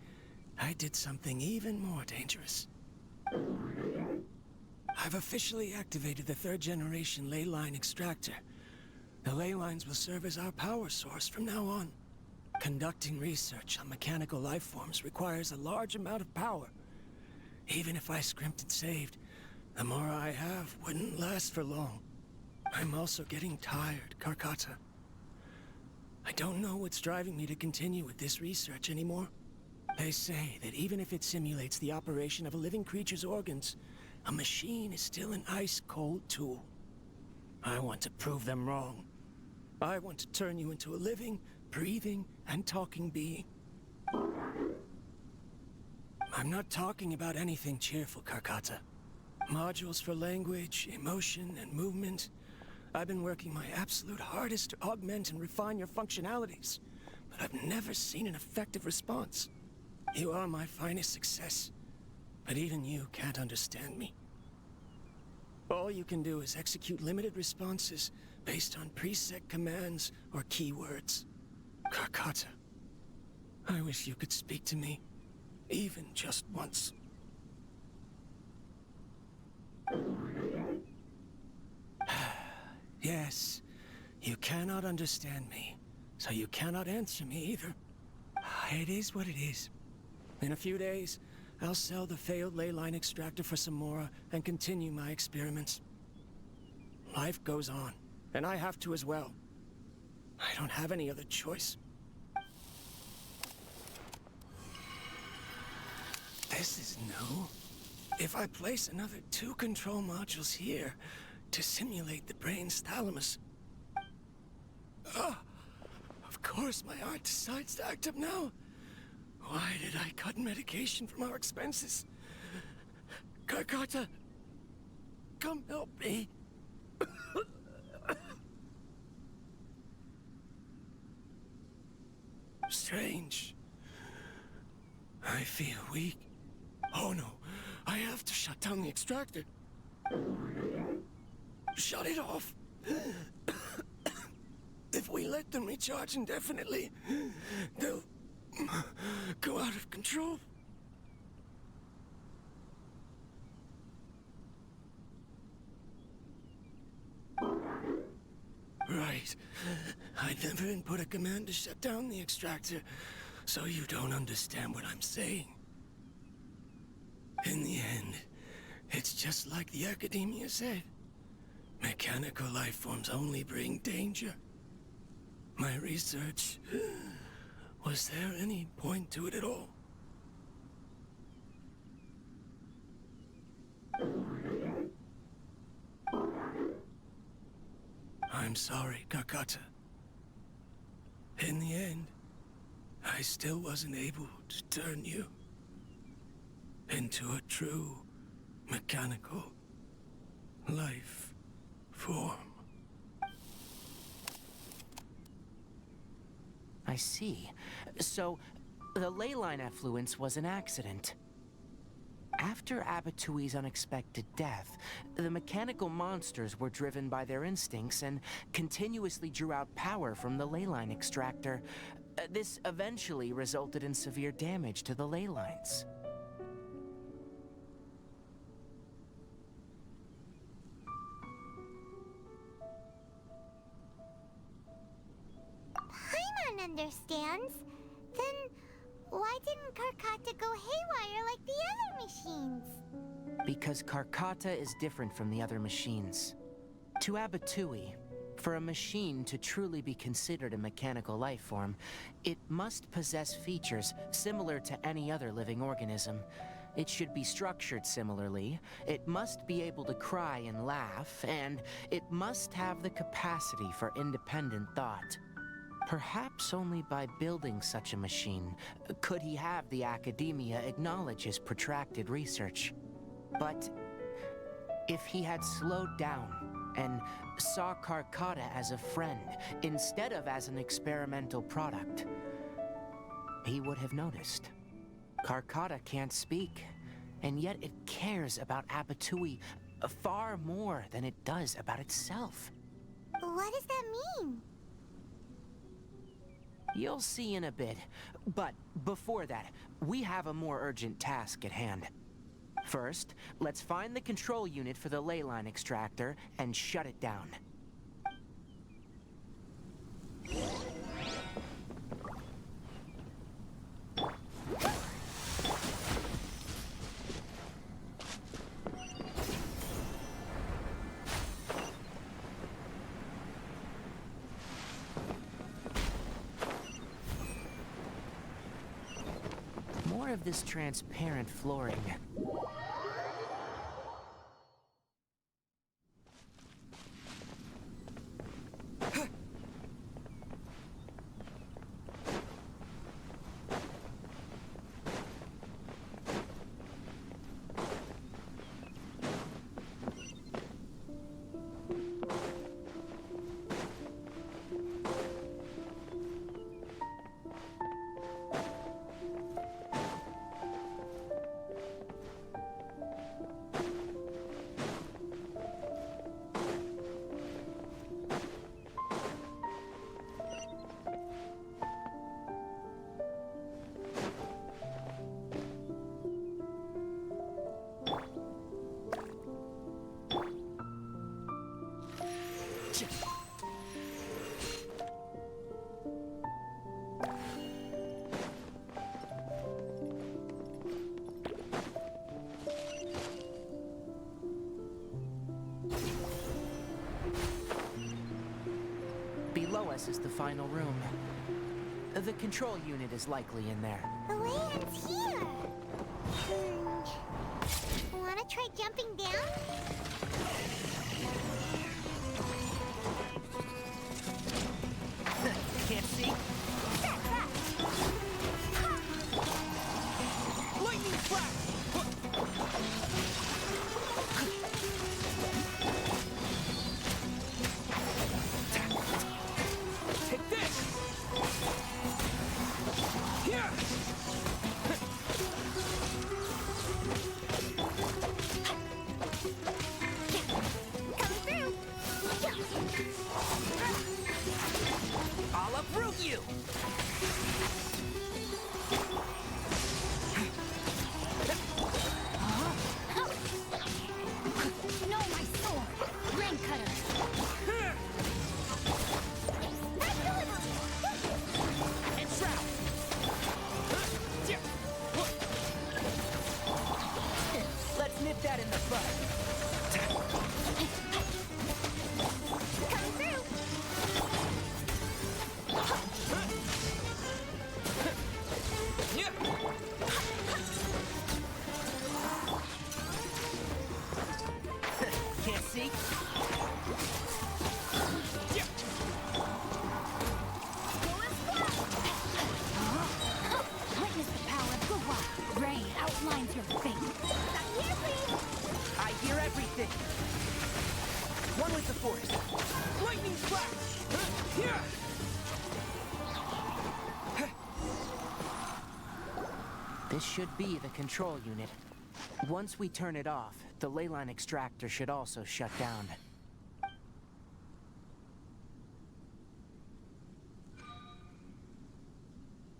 I did something even more dangerous. I've officially activated the 3rd generation ley line extractor. The ley lines will serve as our power source from now on. Conducting research on mechanical life forms requires a large amount of power. Even if I scrimped and saved, the more I have wouldn't last for long. I'm also getting tired, Karkata. I don't know what's driving me to continue with this research anymore. They say that even if it simulates the operation of a living creature's organs, a machine is still an ice-cold tool. I want to prove them wrong. I want to turn you into a living, breathing, and talking being. I'm not talking about anything cheerful, Karkata. Modules for language, emotion, and movement. I've been working my absolute hardest to augment and refine your functionalities, but I've never seen an effective response. You are my finest success, but even you can't understand me. All you can do is execute limited responses based on preset commands or keywords. Karkata, I wish you could speak to me, even just once. Yes, you cannot understand me, so you cannot answer me either. It is what it is. In a few days, I'll sell the failed ley line extractor for some more and continue my experiments. Life goes on, and I have to as well. I don't have any other choice. This is new. If I place another 2 control modules here to simulate the brain's thalamus... of course my heart decides to act up now. Why did I cut medication from our expenses? Karkata, come help me. Strange. I feel weak. Oh no, I have to shut down the extractor. Shut it off. If we let them recharge indefinitely, they'll go out of control. Right. I never input a command to shut down the extractor, so you don't understand what I'm saying. In the end, it's just like the academia said. Mechanical life forms only bring danger. My research... Was there any point to it at all? I'm sorry, Karkata. In the end, I still wasn't able to turn you into a true mechanical life form. I see. So, the ley line effluence was an accident. After Abatui's unexpected death, the mechanical monsters were driven by their instincts and continuously drew out power from the ley line extractor. This eventually resulted in severe damage to the ley lines. ones, then why didn't Karkata go haywire like the other machines? Because Karkata is different from the other machines. To Abatui, for a machine to truly be considered a mechanical life form, it must possess features similar to any other living organism. It should be structured similarly, it must be able to cry and laugh, and it must have the capacity for independent thought. Perhaps only by building such a machine could he have the academia acknowledge his protracted research. But if he had slowed down and saw Karkata as a friend instead of as an experimental product, he would have noticed. Karkata can't speak, and yet it cares about Abatui far more than it does about itself. What does that mean? You'll see in a bit, but before that, we have a more urgent task at hand. First, let's find the control unit for the ley line extractor and shut it down. More of this transparent flooring. Below us is the final room. The control unit is likely in there. The land's here. Wanna try jumping down? Can't see? Lightning flash! Take this! Here! Coming through. I'll uproot you! No, my sword! Rain cutter! And trap! Let's nip that in the bud. Coming through. Can't see? Witness the power of Gua! Rain outlines your fate. Stop here, please. I hear everything. One with the force. Lightning flash! Here! This should be the control unit. Once we turn it off, the ley line extractor should also shut down.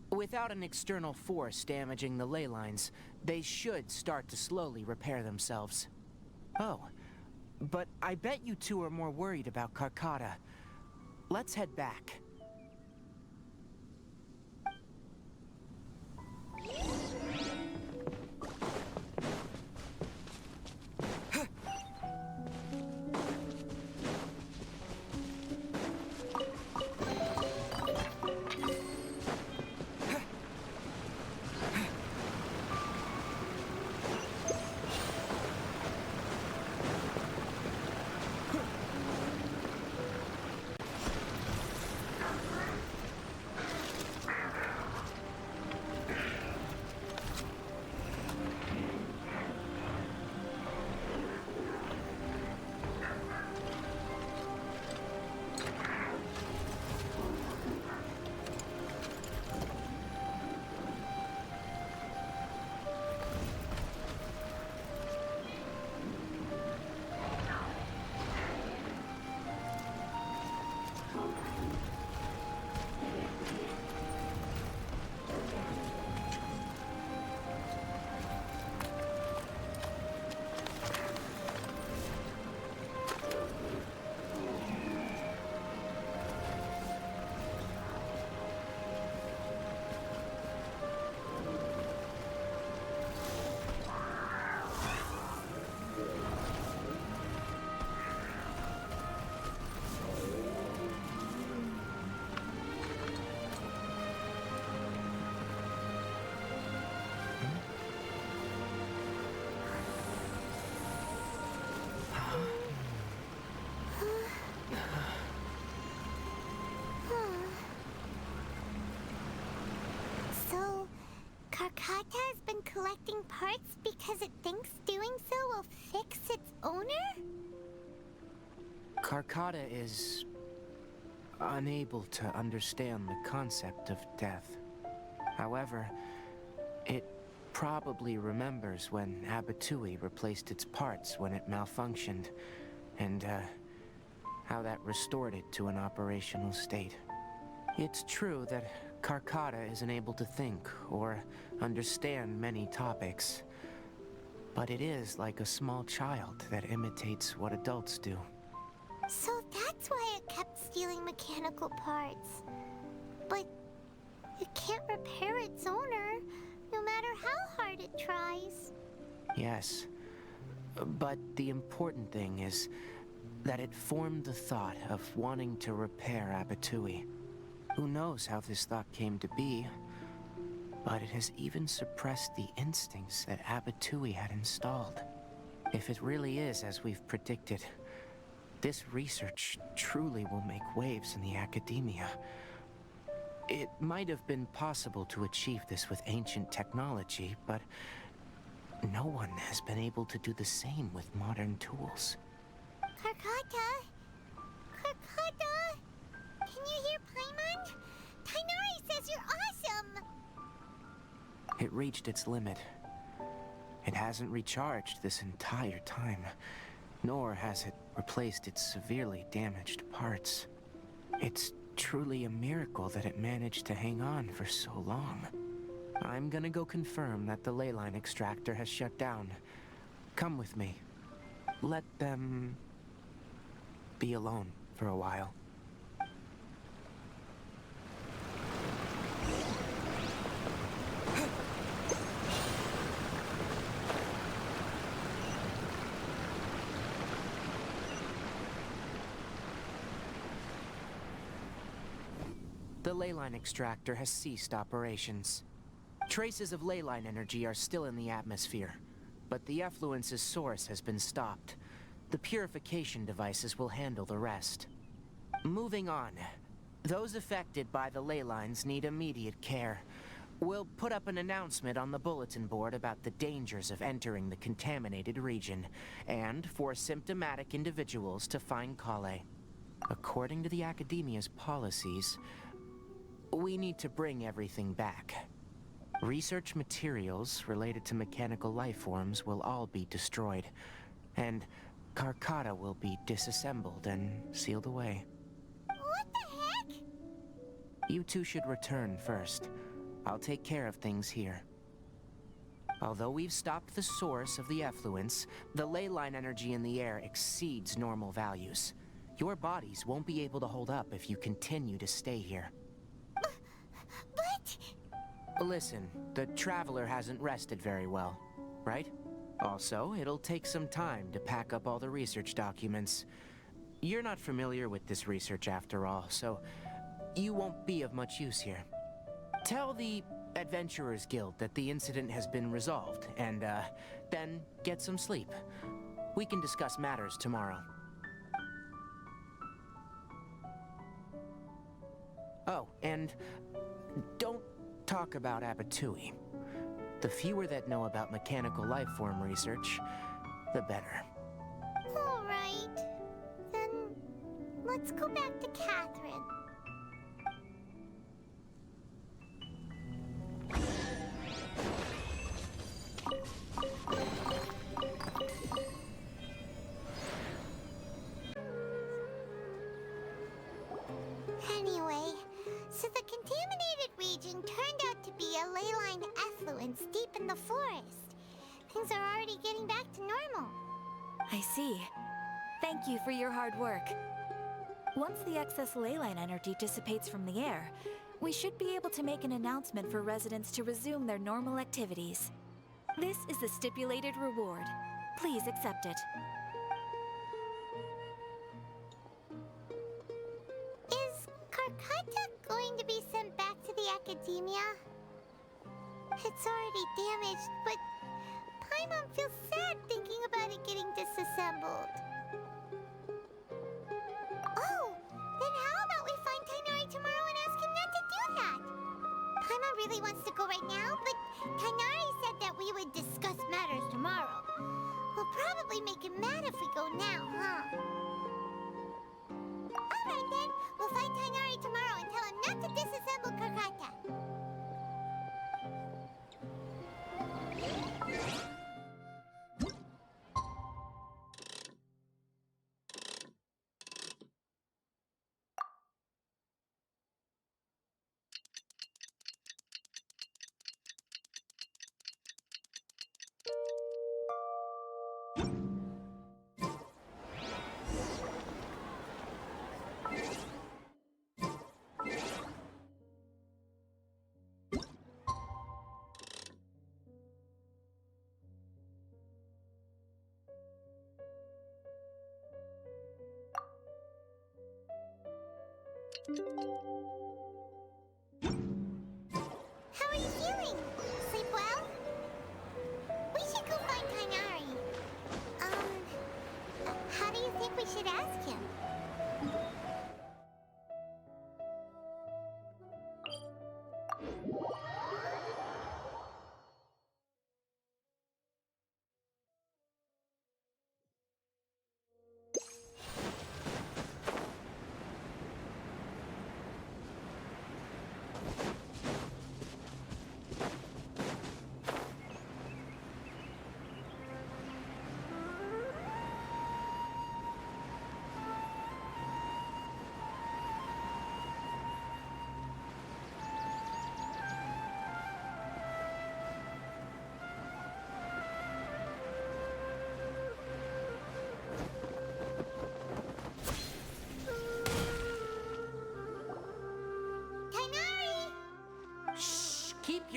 Without an external force damaging the ley lines, they should start to slowly repair themselves. Oh, but I bet you two are more worried about Karkata. Let's head back. Karkata has been collecting parts because it thinks doing so will fix its owner? Karkata is unable to understand the concept of death. However, it probably remembers when Abatui replaced its parts when it malfunctioned, and how that restored it to an operational state. It's true that Karkata isn't able to think or understand many topics, but it is like a small child that imitates what adults do. So that's why it kept stealing mechanical parts. But it can't repair its owner, no matter how hard it tries. Yes, but the important thing is that it formed the thought of wanting to repair Abatui. Who knows how this thought came to be, but it has even suppressed the instincts that Abatui had installed. If it really is as we've predicted, this research truly will make waves in the academia. It might have been possible to achieve this with ancient technology, but no one has been able to do the same with modern tools. Karkata? Karkata? Can you hear Paimon? Tighnari says you're awesome! It reached its limit. It hasn't recharged this entire time, nor has it replaced its severely damaged parts. It's truly a miracle that it managed to hang on for so long. I'm gonna go confirm that the ley line extractor has shut down. Come with me. Let them be alone for a while. The ley line extractor has ceased operations. Traces of ley line energy are still in the atmosphere, but the effluence's source has been stopped. The purification devices will handle the rest. Moving on. Those affected by the ley lines need immediate care. We'll put up an announcement on the bulletin board about the dangers of entering the contaminated region, and for symptomatic individuals to find Kale. According to the Academia's policies, we need to bring everything back. Research materials related to mechanical life forms will all be destroyed, and Karkata will be disassembled and sealed away. What the heck? You two should return first. I'll take care of things here. Although we've stopped the source of the effluence, the ley line energy in the air exceeds normal values. Your bodies won't be able to hold up if you continue to stay here. But... Listen, the Traveler hasn't rested very well, right? Also, it'll take some time to pack up all the research documents. You're not familiar with this research after all, so you won't be of much use here. Tell the Adventurers Guild that the incident has been resolved, and then get some sleep. We can discuss matters tomorrow. Oh, and don't talk about Abatui. The fewer that know about mechanical life form research, the better. All right. Then let's go back to Catherine. Anyway, so the contaminated region turned out to be a ley-lined effluence deep in the forest. Things are already getting back to normal. I see. Thank you for your hard work. Once the excess ley line energy dissipates from the air, we should be able to make an announcement for residents to resume their normal activities. This is the stipulated reward. Please accept it. Is Karkata going to be sent back to the Academia? It's already damaged, but Paimon feels sad thinking about it getting disassembled. Oh, then how about we find Tighnari tomorrow and ask him not to do that? Paimon really wants to go right now, but Tighnari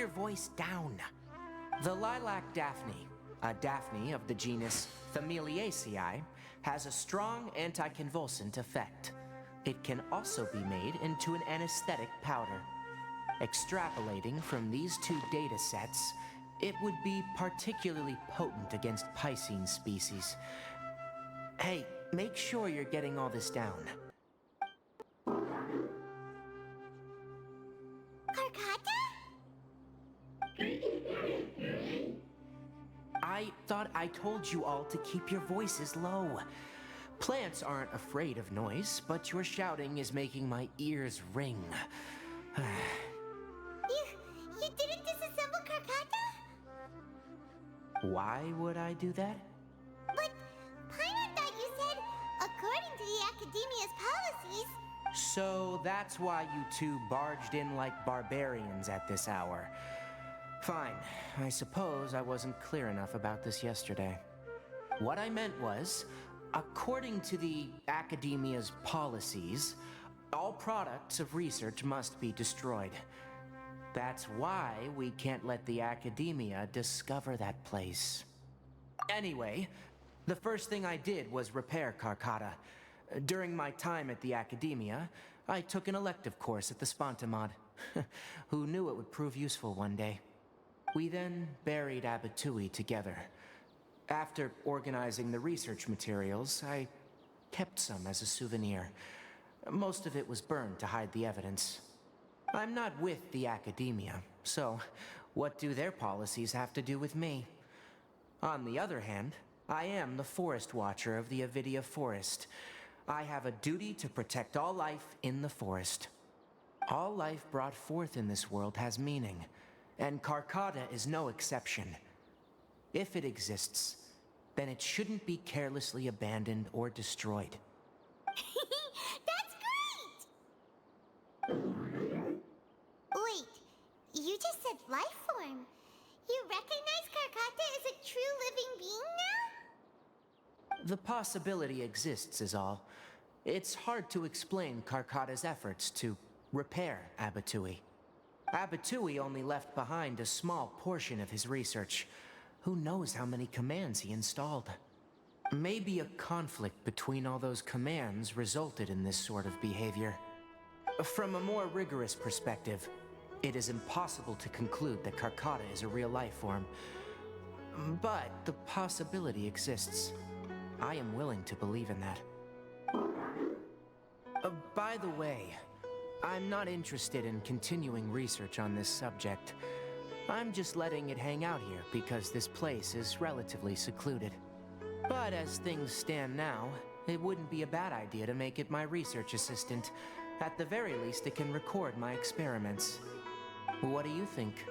your voice down. The lilac daphne, a daphne of the genus Familiaceae, has a strong anticonvulsant effect. It can also be made into an anesthetic powder. Extrapolating from these two data sets, it would be particularly potent against Piscine species. Hey, make sure you're getting all this down. Karkata? I thought I told you all to keep your voices low. Plants aren't afraid of noise, but your shouting is making my ears ring. You didn't disassemble Karkata? Why would I do that? But Paimon thought you said, according to the Academia's policies... So that's why you two barged in like barbarians at this hour. Fine. I suppose I wasn't clear enough about this yesterday. What I meant was, according to the Academia's policies, all products of research must be destroyed. That's why we can't let the Academia discover that place. Anyway, the first thing I did was repair Karkata. During my time at the Academia, I took an elective course at the Spontamod. Who knew it would prove useful one day? We then buried Abatui together. After organizing the research materials, I kept some as a souvenir. Most of it was burned to hide the evidence. I'm not with the Academia, so what do their policies have to do with me? On the other hand, I am the Forest Watcher of the Avidia Forest. I have a duty to protect all life in the forest. All life brought forth in this world has meaning, and Karkata is no exception. If it exists, then it shouldn't be carelessly abandoned or destroyed. That's great! Wait, you just said life form. You recognize Karkata as a true living being now? The possibility exists is all. It's hard to explain Karkata's efforts to repair Abatui. Abatui only left behind a small portion of his research. Who knows how many commands he installed? Maybe a conflict between all those commands resulted in this sort of behavior. From a more rigorous perspective, it is impossible to conclude that Karkata is a real life form. But the possibility exists. I am willing to believe in that. By the way, I'm not interested in continuing research on this subject. I'm just letting it hang out here because this place is relatively secluded. But as things stand now, it wouldn't be a bad idea to make it my research assistant. At the very least, it can record my experiments. What do you think?